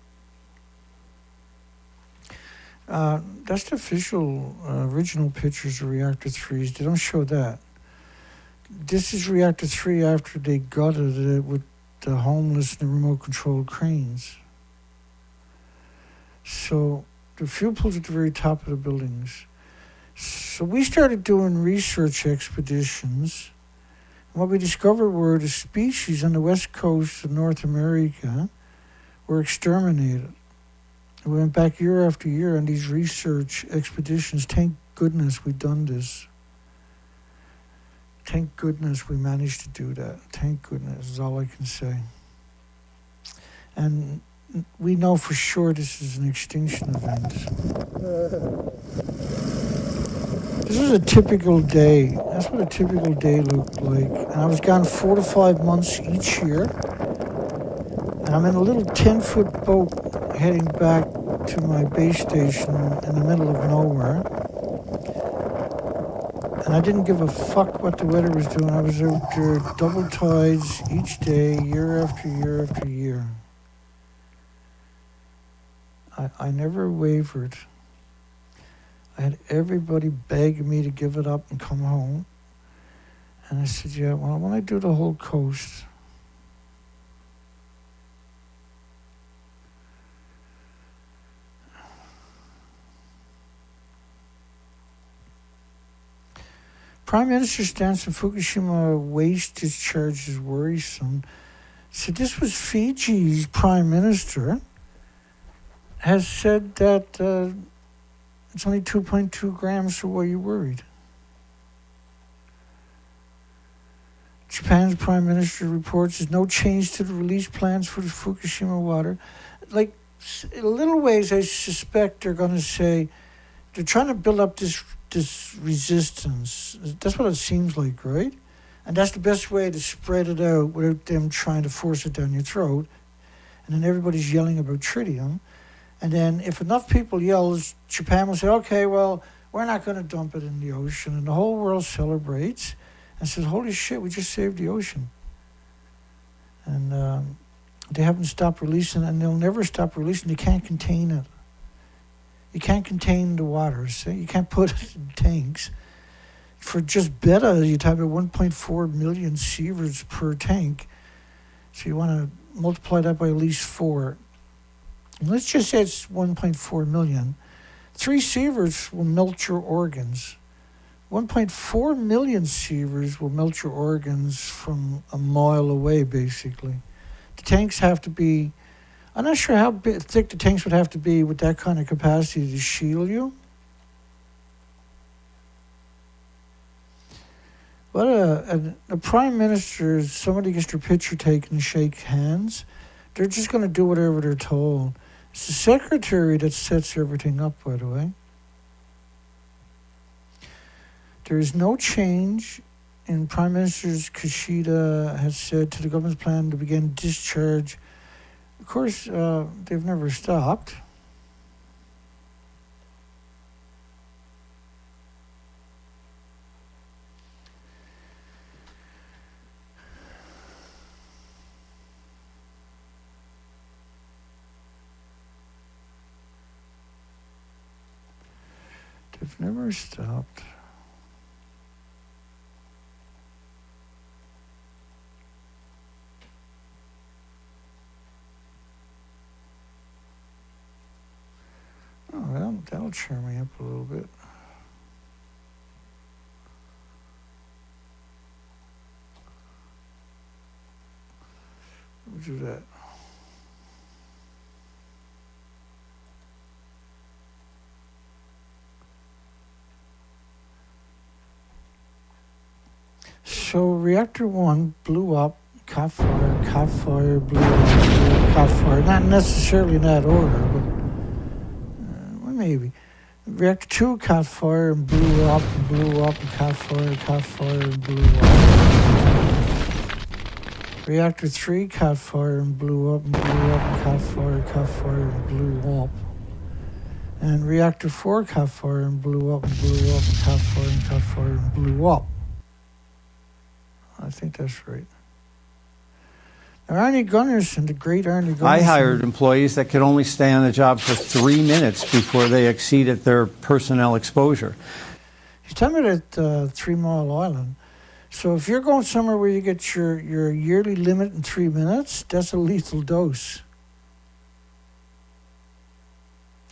That's the official original pictures of Reactor 3s. They don't show that. This is Reactor 3 after they gutted it with the homeless and the remote-controlled cranes. So the fuel pool's at the very top of the buildings. So we started doing research expeditions. And what we discovered were the species on the west coast of North America were exterminated. We went back year after year on these research expeditions. Thank goodness we've done this. Thank goodness we managed to do that. Thank goodness is all I can say. And we know for sure this is an extinction event. This was a typical day. That's what a typical day looked like. And I was gone 4 to 5 months each year. And I'm in a little 10-foot boat heading back to my base station in the middle of nowhere. And I didn't give a fuck what the weather was doing. I was out there double tides each day, year after year after year. I never wavered. I had everybody begging me to give it up and come home. And I said, yeah, well, I want to do the whole coast. Prime Minister stance on Fukushima waste discharge is worrisome. So this was Fiji's Prime Minister has said that it's only 2.2 grams, so why are you worried? Japan's Prime Minister reports there's no change to the release plans for the Fukushima water. Like, in little ways, I suspect they're going to say they're trying to build up this resistance. That's what it seems like, right? And that's the best way to spread it out without them trying to force it down your throat. And then everybody's yelling about tritium. And then if enough people yell, Japan will say, okay, well, we're not going to dump it in the ocean. And the whole world celebrates and says, holy shit, we just saved the ocean. And they haven't stopped releasing, and they'll never stop releasing. They can't contain it. You can't contain the waters. So you can't put it in tanks. For just beta, you talk about 1.4 million sieverts per tank. So you want to multiply that by at least 4. And let's just say it's 1.4 million. 3 sieverts will melt your organs. 1.4 million sieverts will melt your organs from a mile away, basically. The tanks have to be, I'm not sure how thick the tanks would have to be with that kind of capacity to shield you. But a prime minister, somebody gets their picture taken and shake hands, they're just going to do whatever they're told. It's the secretary that sets everything up, by the way. There is no change in Prime Minister Kishida has said to the government's plan to begin discharge. Of course, they've never stopped. They've never stopped. Oh, well, that'll cheer me up a little bit. We'll do that. So Reactor 1 blew up, caught fire, blew up, caught fire. Not necessarily in that order, but well, maybe. Reactor 2 caught fire and blew up, and caught fire, and blew up. Reactor 3 caught fire and blew up, and caught fire, and blew up. And Reactor 4 caught fire and blew up, and caught fire, and blew up. I think that's right. Now, Arnie Gunnarsson, the great Arnie Gunnarsson. I hired employees that could only stay on the job for 3 minutes before they exceeded their personnel exposure. He's talking about at 3 Mile Island. So if you're going somewhere where you get your yearly limit in 3 minutes, that's a lethal dose.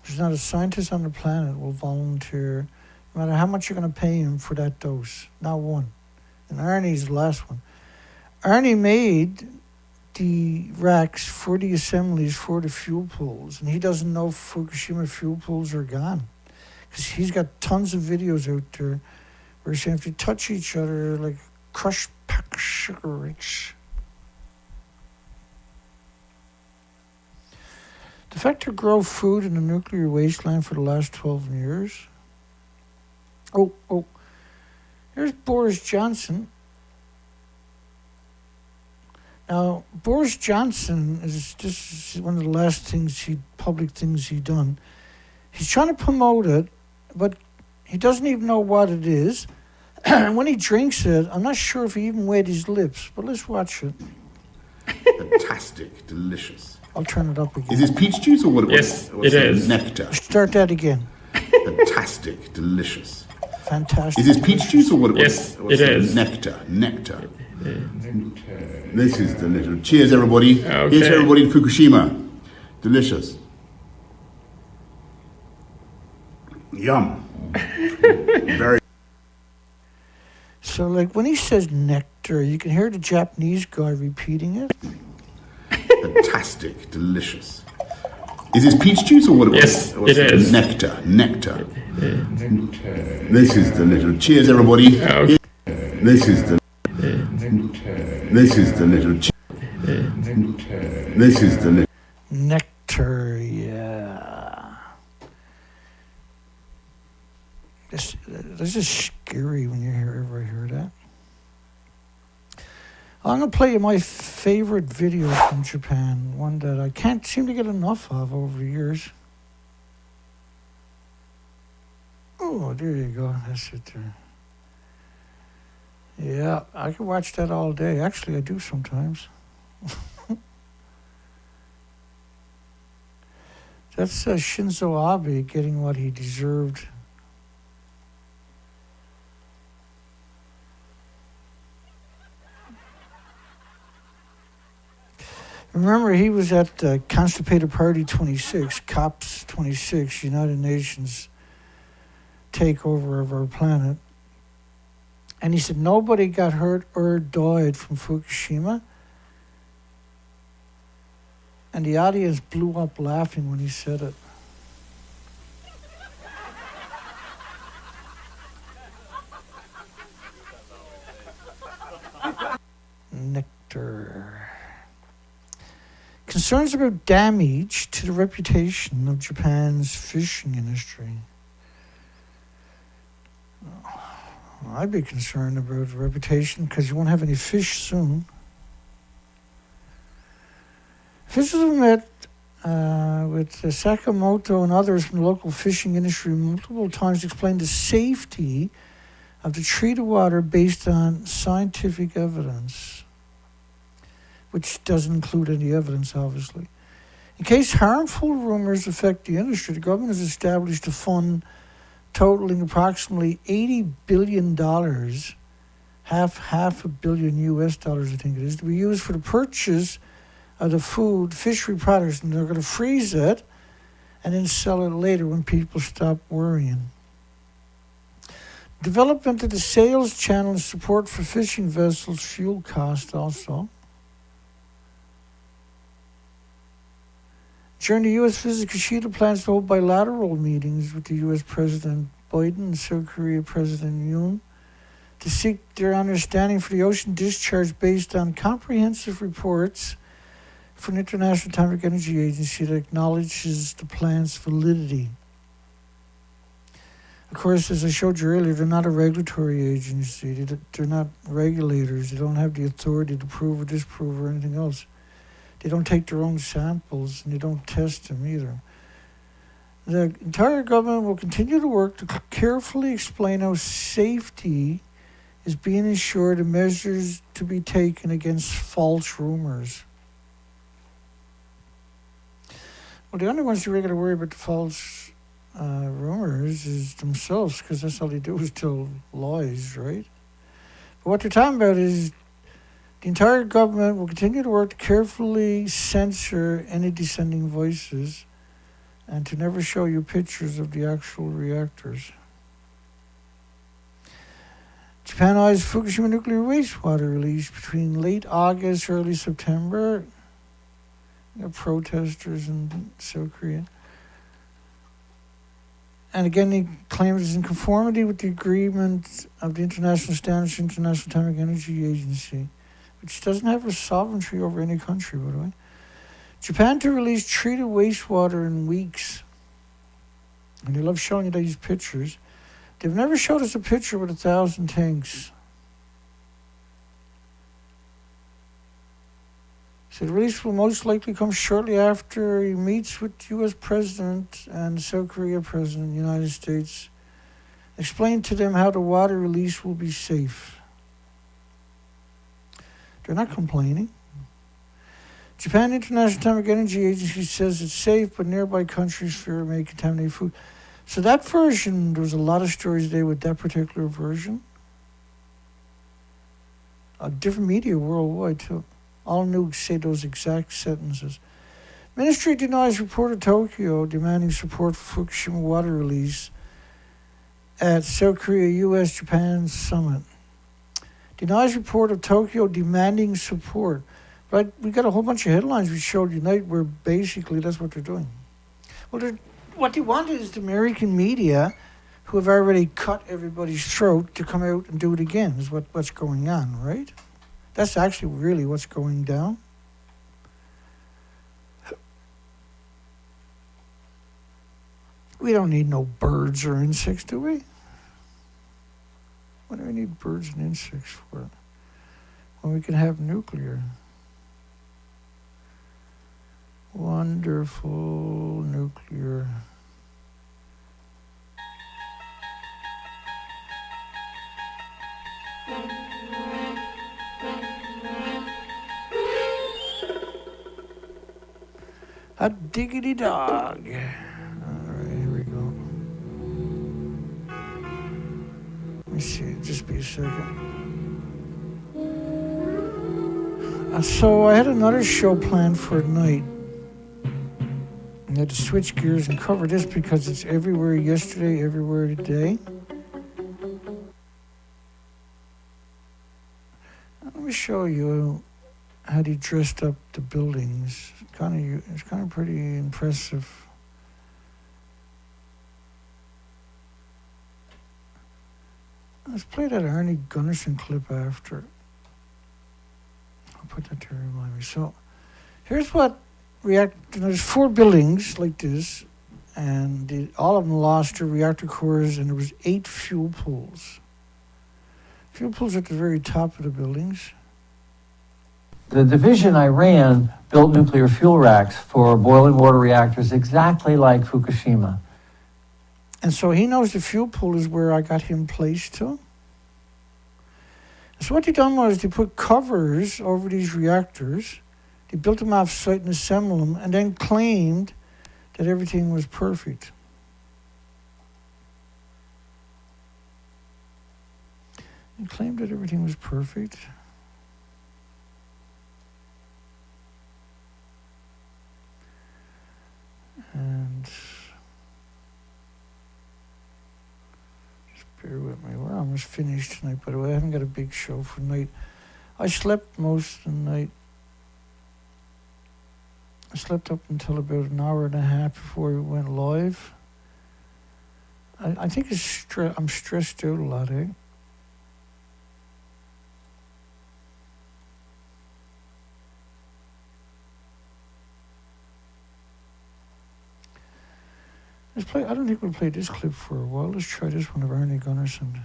There's not a scientist on the planet who will volunteer, no matter how much you're going to pay him for that dose. Not one. And Arnie's the last one. Arnie made the racks for the assemblies for the fuel pools, and he doesn't know Fukushima fuel pools are gone. Because he's got tons of videos out there where he's saying if you touch each other, like crushed pack of cigarettes. The fact to grow food in a nuclear wasteland for the last 12 years. Oh. Here's Boris Johnson. Now, Boris Johnson this is one of the last public things he done. He's trying to promote it, but he doesn't even know what it is. And when he drinks it, I'm not sure if he even wet his lips, but let's watch it. Fantastic, delicious. I'll turn it up again. Is this peach juice or what? Yes, what's it is. Nectar. Start that again. Fantastic, delicious. Fantastic. Is this peach juice or what? Yes, what's it is. Nectar. This is delicious. Cheers, everybody. Okay. Here's everybody in Fukushima. Delicious. Yum. Very. So, like, when he says nectar, you can hear the Japanese guy repeating it. Fantastic, delicious. Is this peach juice or what? Yes, what's it is. Nectar. This is delicious. Cheers, everybody. Okay. This is delicious. This is delicious. This is delicious. Nectar, yeah. This is scary when you ever hear that. I'm going to play you my favorite video from Japan, one that I can't seem to get enough of over the years. Oh, there you go. That's it there. Yeah, I can watch that all day. Actually, I do sometimes. That's Shinzo Abe getting what he deserved. Remember, he was at Constipated Party 26, COPS 26, United Nations takeover of our planet. And he said nobody got hurt or died from Fukushima. And the audience blew up laughing when he said it. Nectar. Concerns about damage to the reputation of Japan's fishing industry. I'd be concerned about the reputation because you won't have any fish soon. Officials have met with Sakamoto and others from the local fishing industry multiple times to explain the safety of the treated water based on scientific evidence, which doesn't include any evidence, obviously. In case harmful rumors affect the industry, the government has established a fund totaling approximately $80 billion, half a billion US dollars, I think it is, to be used for the purchase of the food, fishery products, and they're going to freeze it and then sell it later when people stop worrying. Development of the sales channel and support for fishing vessels, fuel cost also. During the U.S. visit, Kishida plans to hold bilateral meetings with the U.S. President Biden and South Korea President Yoon to seek their understanding for the ocean discharge based on comprehensive reports from the International Atomic Energy Agency that acknowledges the plan's validity. Of course, as I showed you earlier, they're not a regulatory agency. They're not regulators. They don't have the authority to prove or disprove or anything else. They don't take their own samples, and they don't test them either. The entire government will continue to work to carefully explain how safety is being ensured and measures to be taken against false rumors. Well, the only ones who are going to worry about the false rumors is themselves, because that's all they do is tell lies, right? But what they're talking about is the entire government will continue to work to carefully censor any dissenting voices and to never show you pictures of the actual reactors. Japan eyes Fukushima nuclear wastewater release between late August, early September. You know, protesters in South Korea. And again, he claims it's in conformity with the agreement of the International Standards International Atomic Energy Agency, which doesn't have a sovereignty over any country, by the way. Japan to release treated wastewater in weeks. And they love showing you these pictures. They've never showed us a picture with 1,000 tanks. So the release will most likely come shortly after he meets with the U.S. President and South Korea President of the United States. Explain to them how the water release will be safe. They're not complaining. Japan International Atomic Energy Agency says it's safe, but nearby countries fear it may contaminate food. So that version, there was a lot of stories today with that particular version. Different media worldwide, too. All nukes say those exact sentences. Ministry denies report of Tokyo demanding support for Fukushima water release at South Korea, U.S. Japan summit. Denies report of Tokyo demanding support. But we got a whole bunch of headlines we showed you tonight where basically that's what they're doing. Well, what they want is the American media, who have already cut everybody's throat, to come out and do it again, is what's going on, right? That's actually really what's going down. We don't need no birds or insects, do we? What do we need birds and insects for? When we can have nuclear. Wonderful nuclear. A diggity dog. All right, here we go. Let me see, just be a second. So I had another show planned for tonight. I had to switch gears and cover this because it's everywhere yesterday, everywhere today. Let me show you how he dressed up the buildings. It's kind of pretty impressive. Let's play that Arnie Gunnarsson clip after. I'll put that to remind me. So here's what Reactor. There's 4 buildings like this, and all of them lost their reactor cores, and there was 8 fuel pools. Fuel pools at the very top of the buildings. The division I ran built nuclear fuel racks for boiling water reactors exactly like Fukushima. And so he knows the fuel pool is where I got him placed to. So what they done was they put covers over these reactors. They built them off site and assembled them, and then claimed that everything was perfect. They claimed that everything was perfect. And just bear with me. We're almost finished tonight, by the way. I haven't got a big show for tonight. I slept most of the night. I slept up until about an hour and a half before we went live. I think I'm stressed out a lot, eh? I don't think we'll play this clip for a while. Let's try this one of Arnie Gunnarsson.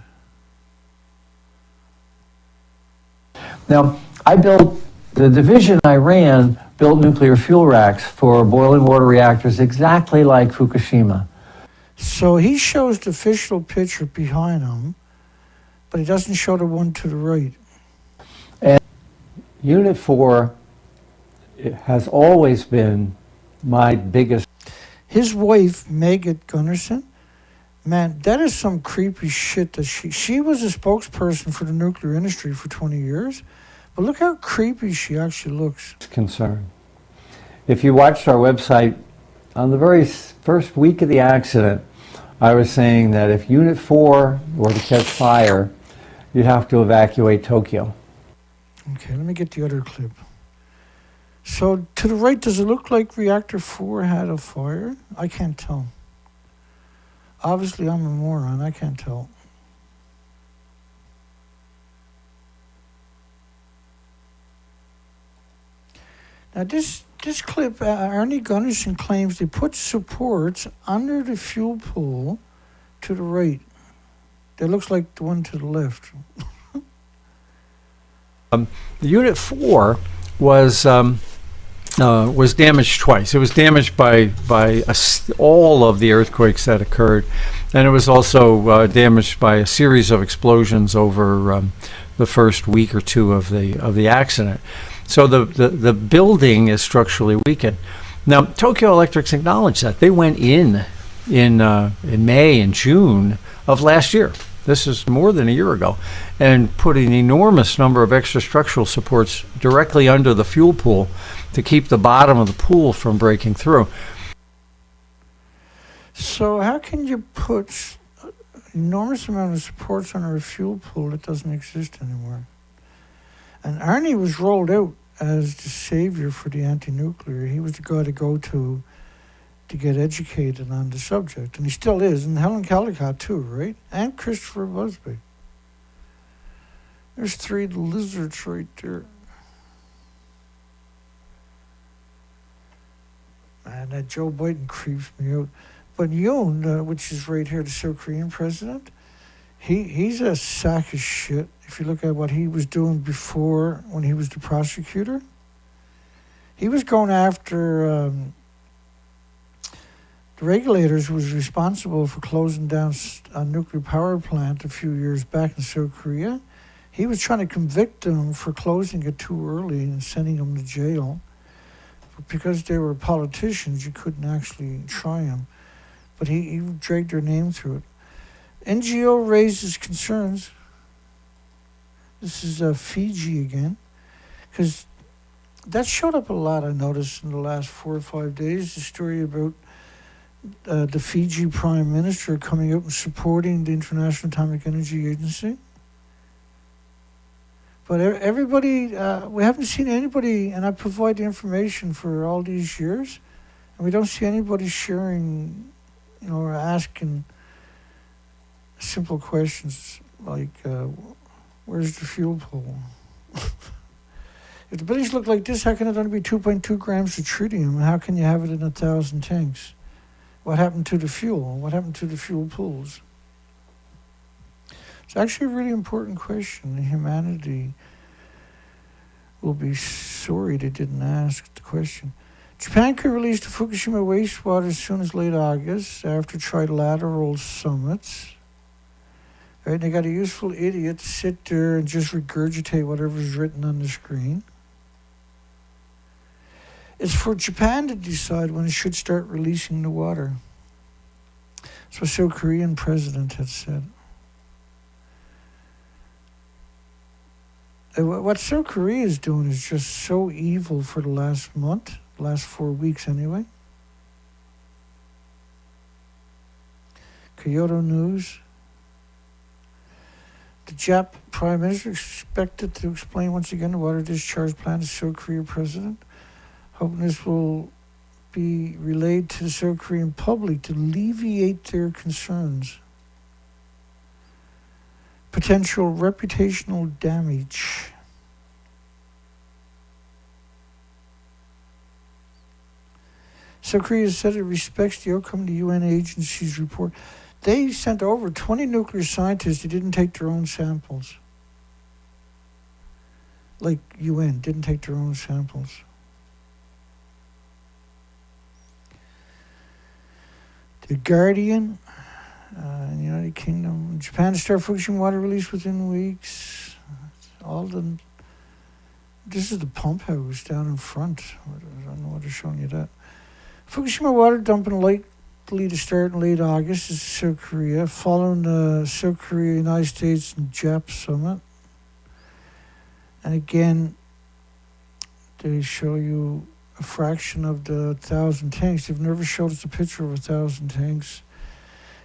Now, the division I ran built nuclear fuel racks for boiling water reactors exactly like Fukushima. So he shows the official picture behind him, but he doesn't show the one to the right. And Unit 4 has always been my biggest. His wife, Megan Gunnarsson, man, that is some creepy shit that she was a spokesperson for the nuclear industry for 20 years, but look how creepy she actually looks. Concern. If you watched our website, on the very first week of the accident, I was saying that if Unit 4 were to catch fire, you'd have to evacuate Tokyo. Okay, let me get the other clip. So to the right, does it look like Reactor 4 had a fire? I can't tell. Obviously, I'm a moron. I can't tell. Now this clip, Arnie Gunnarsson claims they put supports under the fuel pool to the right. That looks like the one to the left. Unit 4 was damaged twice. It was damaged by all of the earthquakes that occurred, and it was also damaged by a series of explosions over the first week or two of the accident. So the building is structurally weakened. Now Tokyo Electric's acknowledged that. They went in May and June of last year. This is more than a year ago, and put an enormous number of extra structural supports directly under the fuel pool to keep the bottom of the pool from breaking through. So how can you put an enormous amount of supports under a fuel pool that doesn't exist anymore? And Arnie was rolled out as the savior for the anti-nuclear. He was the guy to go to get educated on the subject, and he still is, and Helen Caldicott too, right? And Christopher Busby. There's 3 lizards right there. Man, that Joe Biden creeps me out. But Yoon, which is right here, the South Korean president, he's a sack of shit. If you look at what he was doing before when he was the prosecutor, he was going after the regulators who was responsible for closing down a nuclear power plant a few years back in South Korea. He was trying to convict them for closing it too early and sending them to jail. But because they were politicians, you couldn't actually try them. But he dragged their name through it. NGO raises concerns. This is Fiji again. Because that showed up a lot, I noticed, in the last 4 or 5 days. The story about the Fiji Prime Minister coming out and supporting the International Atomic Energy Agency. But everybody, we haven't seen anybody, and I provide the information for all these years, and we don't see anybody sharing, or asking simple questions like, where's the fuel pool? If the buildings look like this, how can it only be 2.2 grams of tritium? How can you have it in 1,000 tanks? What happened to the fuel? What happened to the fuel pools? It's actually a really important question. Humanity will be sorry they didn't ask the question. Japan could release the Fukushima wastewater as soon as late August after trilateral summits. Right, they got a useful idiot to sit there and just regurgitate whatever's written on the screen. It's for Japan to decide when it should start releasing the water. That's what the South Korean president had said. What South Korea is doing is just so evil for the last month, last 4 weeks anyway. Kyoto News. The Jap Prime Minister expected to explain once again the water discharge plan to South Korea president, hoping this will be relayed to the South Korean public to alleviate their concerns. Potential reputational damage. South Korea said it respects the outcome of the UN agency's report. They sent over 20 nuclear scientists who didn't take their own samples. Like UN, didn't take their own samples. The Guardian, in the United Kingdom, Japan to start Fukushima water release within weeks. This is the pump house down in front. I don't know what they're showing you that. Fukushima water dumping likely to start in late August in South Korea, following the South Korea, United States, and Jap summit. And again, they show you a fraction of the 1,000 tanks. They've never showed us a picture of 1,000 tanks.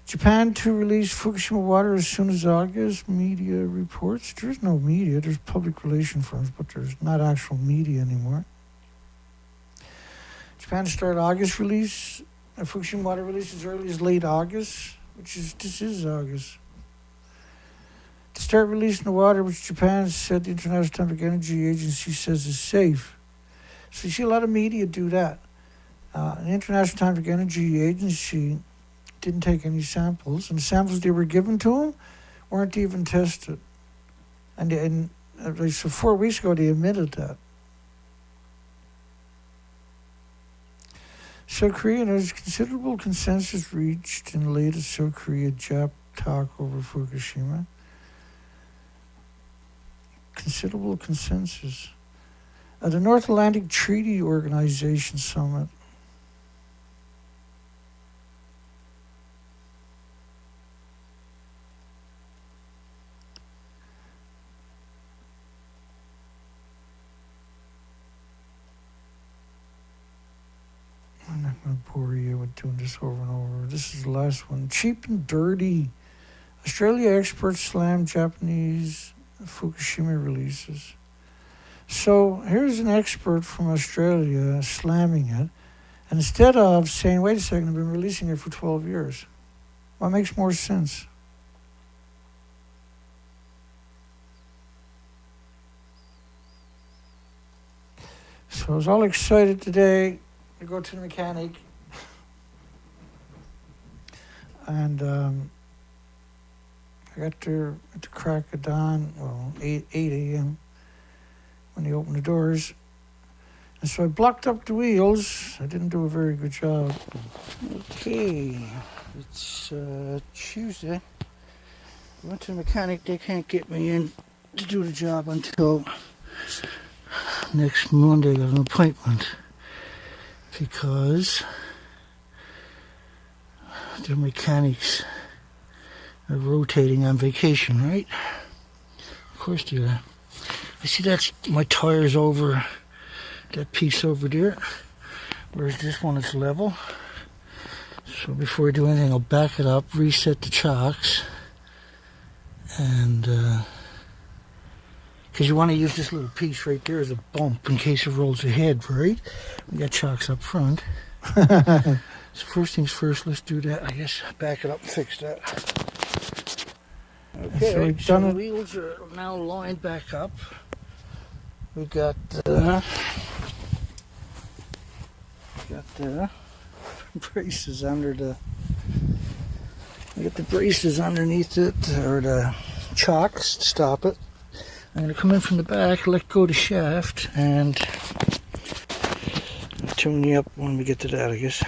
Japan to release Fukushima water as soon as August, media reports. There's no media, there's public relation firms, but there's not actual media anymore. Japan to start August release, Fukushima water release as early as late August, this is August. To start releasing the water, which Japan said the International Atomic Energy Agency says is safe. So you see a lot of media do that. The International Atomic Energy Agency didn't take any samples, and the samples they were given to them weren't even tested. And so 4 weeks ago, they admitted that. South Korea, there's considerable consensus reached in the latest South Korea-Jap talk over Fukushima. Considerable consensus. At the North Atlantic Treaty Organization Summit, I'm not going to bore you with doing this over and over. This is the last one. Cheap and dirty. Australia experts slam Japanese Fukushima releases. So here's an expert from Australia slamming it. And instead of saying, wait a second, I've been releasing it for 12 years. What makes more sense? So I was all excited today to go to the mechanic. And I got there at the crack of dawn, well, 8 a.m. when they opened the doors. And so I blocked up the wheels. I didn't do a very good job. Okay, it's Tuesday. I went to the mechanic. They can't get me in to do the job until next Monday. I got an appointment because the mechanics are rotating on vacation, right? Of course they are. I see that's my tires over that piece over there, whereas this one is level. So before I do anything, I'll back it up, reset the chocks, and because you want to use this little piece right there as a bump in case it rolls ahead, right? We got chocks up front. So first things first, let's do that. I guess back it up and fix that. Okay, so the wheels are now lined back up. We got the braces under the. We got the braces underneath it, or the chocks to stop it. I'm going to come in from the back, let go of the shaft, and I'll tune you up when we get to that, I guess.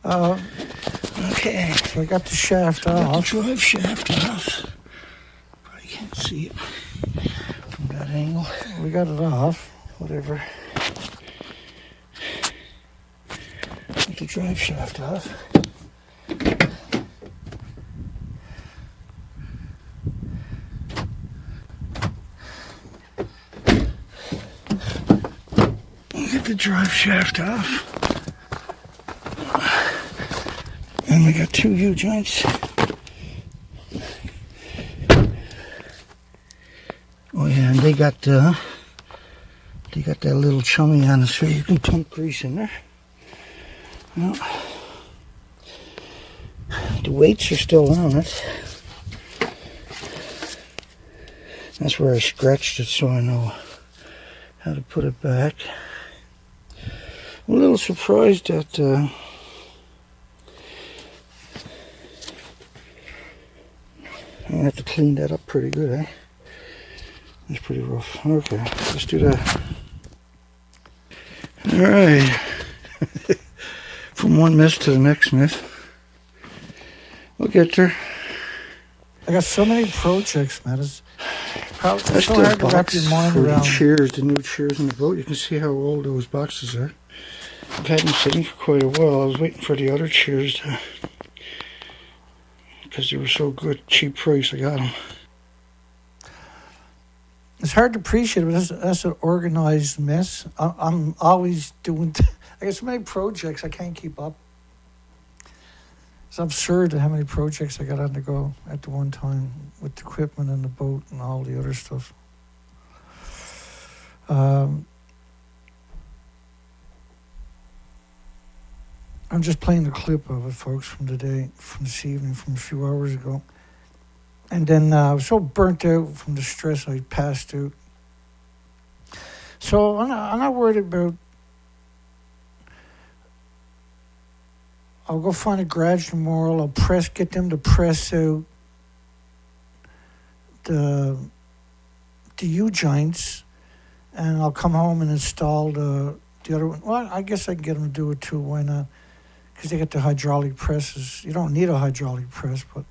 Okay, so I got the shaft off. Got the drive shaft off. Probably can't see it from that angle. We got it off, whatever. Got the drive shaft off. Get the drive shaft off. And we got two U-joints. Oh yeah, and they got that little chummy on it, so you can pump grease in there. Well, the weights are still on it. That's where I scratched it, so I know how to put it back. I'm a little surprised that I'm gonna have to clean that up pretty good, eh? That's pretty rough. Okay, let's do that. Alright. From one mess to the next mess. We'll get there. I got so many projects, man. It's so hard to wrap your mind around. The new chairs in the boat. You can see how old those boxes are. I've had them sitting for quite a while. I was waiting for the other chairs to, because they were so good, cheap price. I got them. It's hard to appreciate, but that's an organized mess. I'm always doing. I got so many projects I can't keep up. It's absurd how many projects I got on the go at the one time with the equipment and the boat and all the other stuff. I'm just playing the clip of it, folks, from this evening, from a few hours ago. And then I was so burnt out from the stress I passed out. So I'm not worried about. I'll go find a garage tomorrow. I'll get them to press out the U-joints, and I'll come home and install the other one. Well, I guess I can get them to do it too. Why not? Because they get the hydraulic presses. You don't need a hydraulic press, but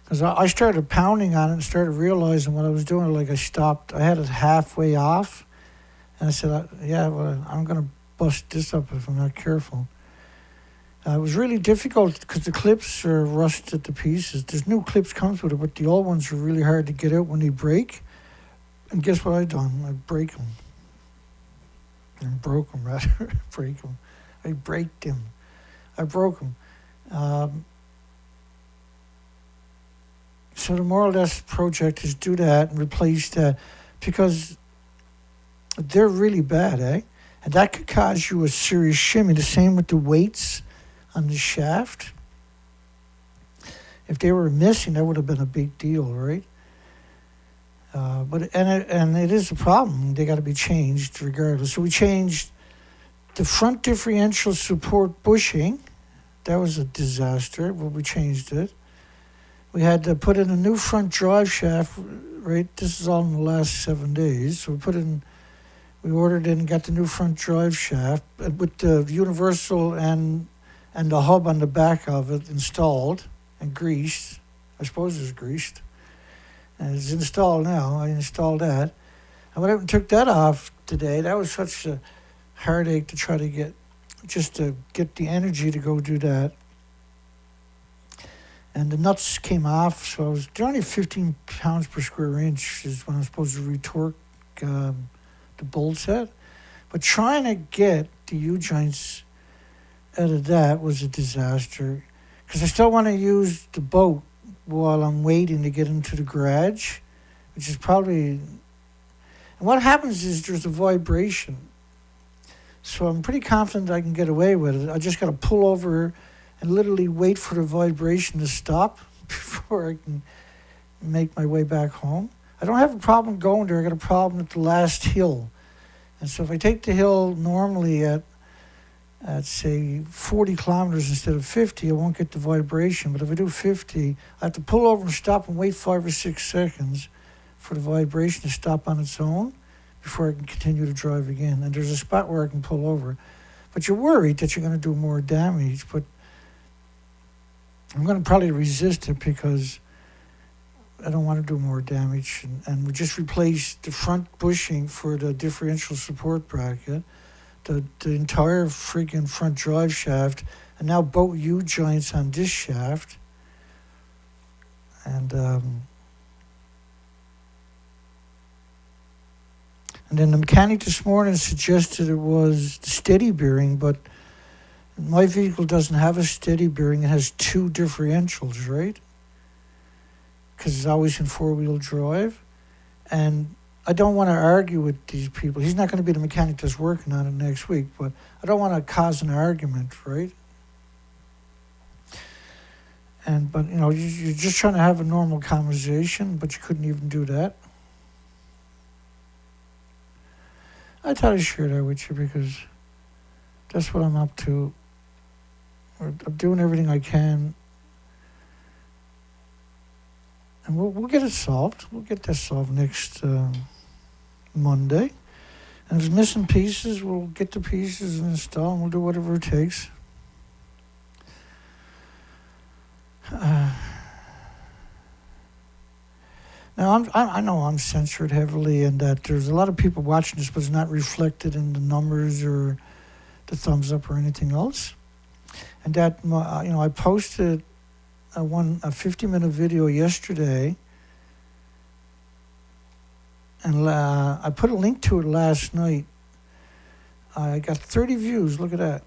because I started pounding on it and started realizing what I was doing. Like I stopped. I had it halfway off, and I said, "Yeah, well, I'm gonna bust this up if I'm not careful." It was really difficult because the clips are rusted to pieces. There's new clips comes with it, but the old ones are really hard to get out when they break. And guess what I done? I break them. And broke them, rather. Break them. I braked them. I broke them. So the moral of this project is do that and replace that, because they're really bad, eh? And that could cause you a serious shimmy. The same with the weights on the shaft. If they were missing, that would have been a big deal, right? And it is a problem. They got to be changed regardless. So we changed the front differential support bushing. That was a disaster, but we changed it. We had to put in a new front drive shaft, right? This is all in the last 7 days. So we ordered in and got the new front drive shaft with the universal and the hub on the back of it installed and greased. I suppose it's greased. And it's installed now. I installed that. I went out and took that off today. That was such a heartache to try to get the energy to go do that. And the nuts came off, so they're only 15 pounds per square inch is when I'm supposed to retorque the bolts at. But trying to get the U-joints out of that was a disaster, because I still want to use the boat while I'm waiting to get into the garage, which is probably... And what happens is there's a vibration. So I'm pretty confident I can get away with it. I just got to pull over and literally wait for the vibration to stop before I can make my way back home. I don't have a problem going there. I got a problem at the last hill. And so if I take the hill normally at say 40 kilometers instead of 50, I won't get the vibration. But if I do 50, I have to pull over and stop and wait 5 or 6 seconds for the vibration to stop on its own before I can continue to drive again. And there's a spot where I can pull over. But you're worried that you're going to do more damage. But I'm going to probably resist it because I don't want to do more damage. And we just replaced the front bushing for the differential support bracket, the entire freaking front drive shaft, and now both U-joints on this shaft. And then the mechanic this morning suggested it was the steady bearing, but my vehicle doesn't have a steady bearing. It has 2 differentials, right? Because it's always in 4-wheel drive. And I don't want to argue with these people. He's not going to be the mechanic that's working on it next week, but I don't want to cause an argument, right? But you're just trying to have a normal conversation, but you couldn't even do that. I thought I'd share that with you because that's what I'm up to. I'm doing everything I can. And we'll get it solved. We'll get that solved next Monday. And if it's missing pieces, we'll get the pieces and install, and we'll do whatever it takes. Now, I know I'm censored heavily, and that there's a lot of people watching this, but it's not reflected in the numbers or the thumbs up or anything else. And that, I posted a 50-minute video yesterday, and I put a link to it last night. I got 30 views, look at that,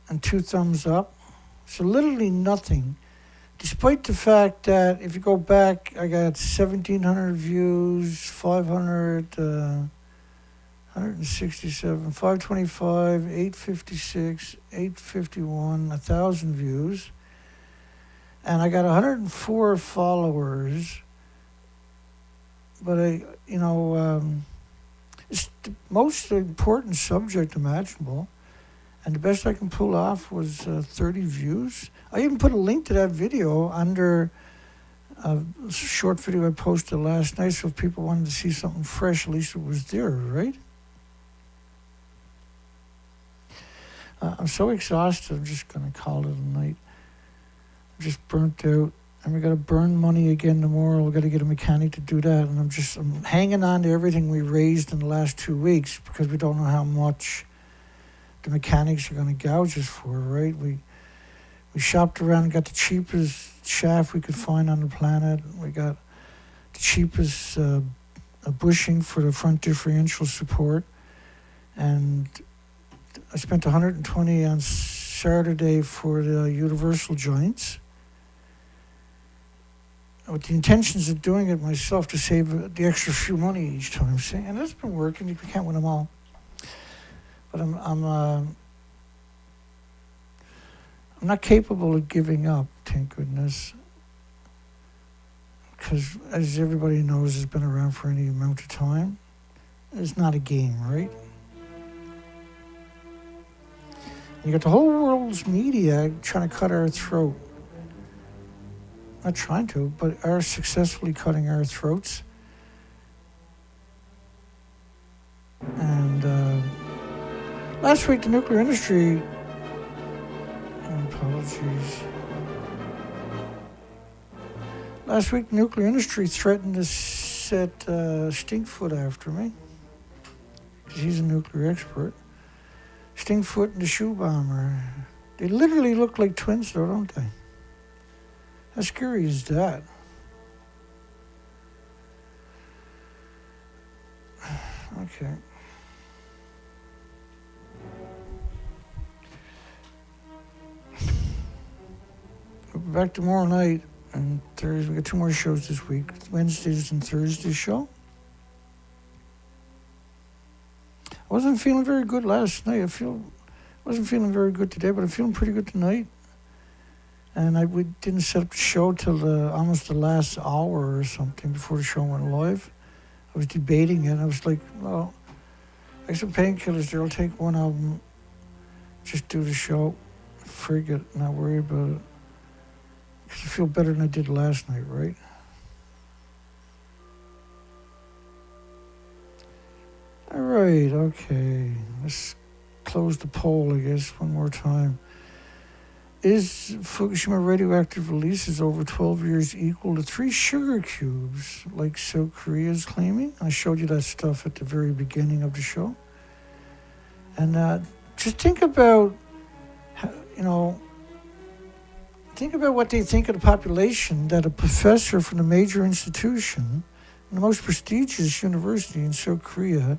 and 2 thumbs up. So literally nothing. Despite the fact that if you go back, I got 1,700 views, 500, 167, 525, 856, 851, 1,000 views. And I got 104 followers. But it's the most important subject imaginable. And the best I can pull off was 30 views. I even put a link to that video under a short video I posted last night, so if people wanted to see something fresh, at least it was there, right? I'm so exhausted, I'm just going to call it a night. I'm just burnt out, and we got to burn money again tomorrow. We got to get a mechanic to do that, and I'm hanging on to everything we raised in the last 2 weeks because we don't know how much the mechanics are going to gouge us for, right? We shopped around and got the cheapest shaft we could find on the planet. We got the cheapest bushing for the front differential support. And I spent $120 on Saturday for the universal joints, with the intentions of doing it myself to save the extra few money each time. See? And that's been working. You can't win them all. But I'm not capable of giving up, thank goodness. because as everybody knows, it's been around for any amount of time. It's not a game, right? You got the whole world's media trying to cut our throat. Not trying to, but are successfully cutting our throats. And last week, the nuclear industry, apologies. Last week, the nuclear industry threatened to set Stinkfoot after me, because he's a nuclear expert. Stinkfoot and the shoe bomber. They literally look like twins, though, don't they? How scary is that? Okay. We'll be back tomorrow night and Thursday. We got 2 more shows this week. Wednesdays and Thursdays show. I wasn't feeling very good last night. Wasn't feeling very good today, but I'm feeling pretty good tonight. And we didn't set up the show till almost the last hour or something before the show went live. I was debating it. I was like, well, I got some painkillers there. I'll take one of them. Just do the show. Frig it. Not worry about it. Because I feel better than I did last night, right? All right, okay. Let's close the poll, I guess, one more time. Is Fukushima radioactive releases over 12 years equal to 3 sugar cubes, like South Korea is claiming? I showed you that stuff at the very beginning of the show. And just think about, think about what they think of the population, that a professor from a major institution, the most prestigious university in South Korea,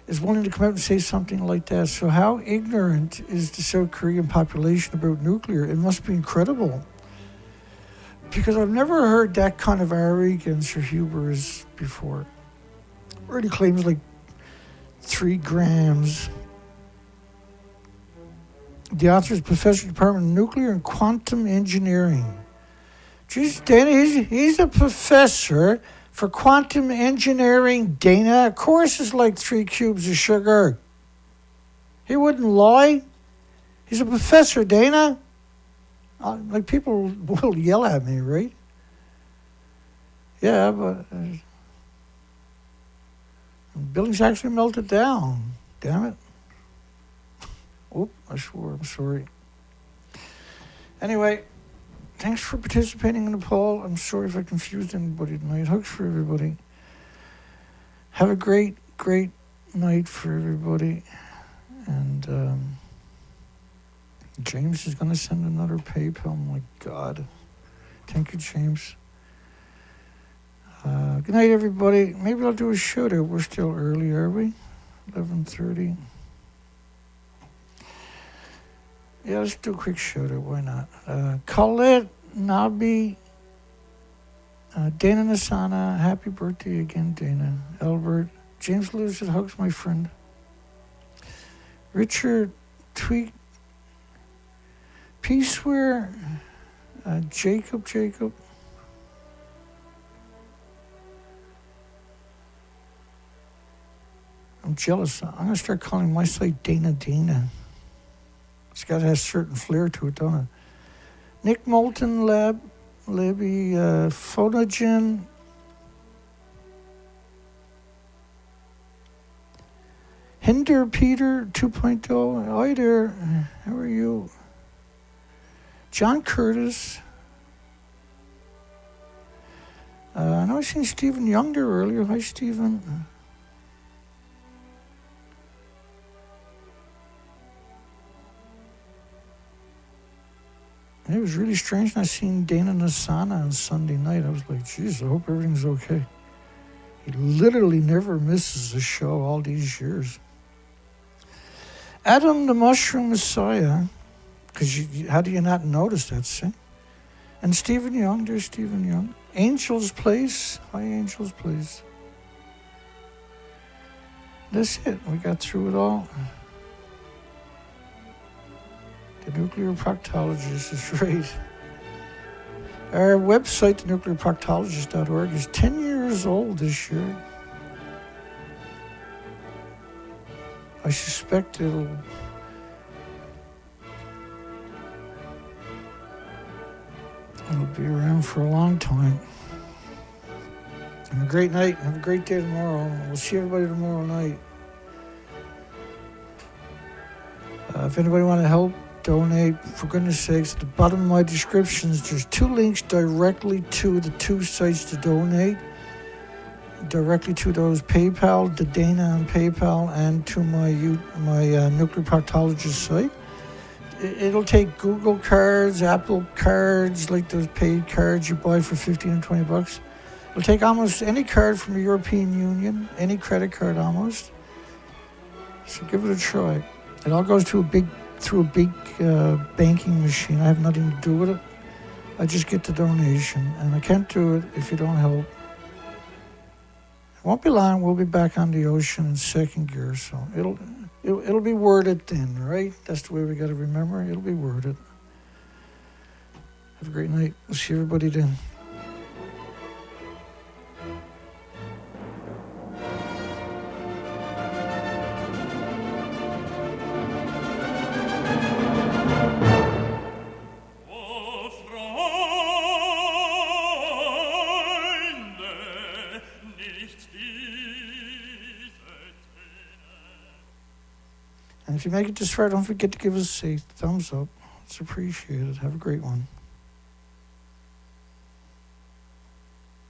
is willing to come out and say something like that. So how ignorant is the South Korean population about nuclear? It must be incredible. Because I've never heard that kind of arrogance or hubris before. Already claims like 3 grams. The author is Professor of the Department of Nuclear and Quantum Engineering. Jeez, Dana, he's a professor for quantum engineering, Dana. Of course it's like 3 cubes of sugar. He wouldn't lie. He's a professor, Dana. Like, people will yell at me, right? Yeah, but the building's actually melted down. Damn it. Oop, I swore, I'm sorry. Anyway, thanks for participating in the poll. I'm sorry if I confused anybody tonight. Hugs for everybody. Have a great, great night for everybody. And James is going to send another PayPal. Oh my God. Thank you, James. Good night, everybody. Maybe I'll do a shout-out. We're still early, are we? 11:30. Yeah, let's do a quick shout-out. Why not? Colette, Nabi, Dana Nasana. Happy birthday again, Dana. Albert. James Lewis that hugs my friend. Richard Tweak. Peaceware. Jacob. I'm jealous. I'm going to start calling my site Dana. It's got to have a certain flair to it, don't it? Nick Moulton, Libby, Phonogen. Hinder Peter 2.0. Hi there. How are you? John Curtis. I know I seen Stephen Young there earlier. Hi, Stephen. It was really strange not seeing Dana Nasana on Sunday night. I was like, geez, I hope everything's okay. He literally never misses a show all these years. Adam the Mushroom Messiah, because how do you not notice that, see? And Stephen Young, there's Stephen Young. Angel's Place, hi Angel's Place. That's it, we got through it all. The nuclear proctologist is right. Our website, nuclearproctologist.org, is 10 years old this year. I suspect it'll be around for a long time. Have a great night. Have a great day tomorrow. We'll see everybody tomorrow night. If anybody want to help, donate, for goodness sakes, at the bottom of my descriptions, there's 2 links directly to the 2 sites to donate. Directly to those PayPal, the Dana on PayPal, and to my nuclear proctologist site. It'll take Google cards, Apple cards, like those paid cards you buy for $15 and $20. It'll take almost any card from the European Union, any credit card almost. So give it a try. It all goes through a big banking machine. I have nothing to do with it. I just get the donation, and I can't do it if you don't help. It won't be long. We'll be back on the ocean in second gear, so it'll be worded then, right? That's the way we got to remember. It'll be worded. Have a great night. We'll see everybody then. And if you make it this far, don't forget to give us a thumbs up. It's appreciated. Have a great one.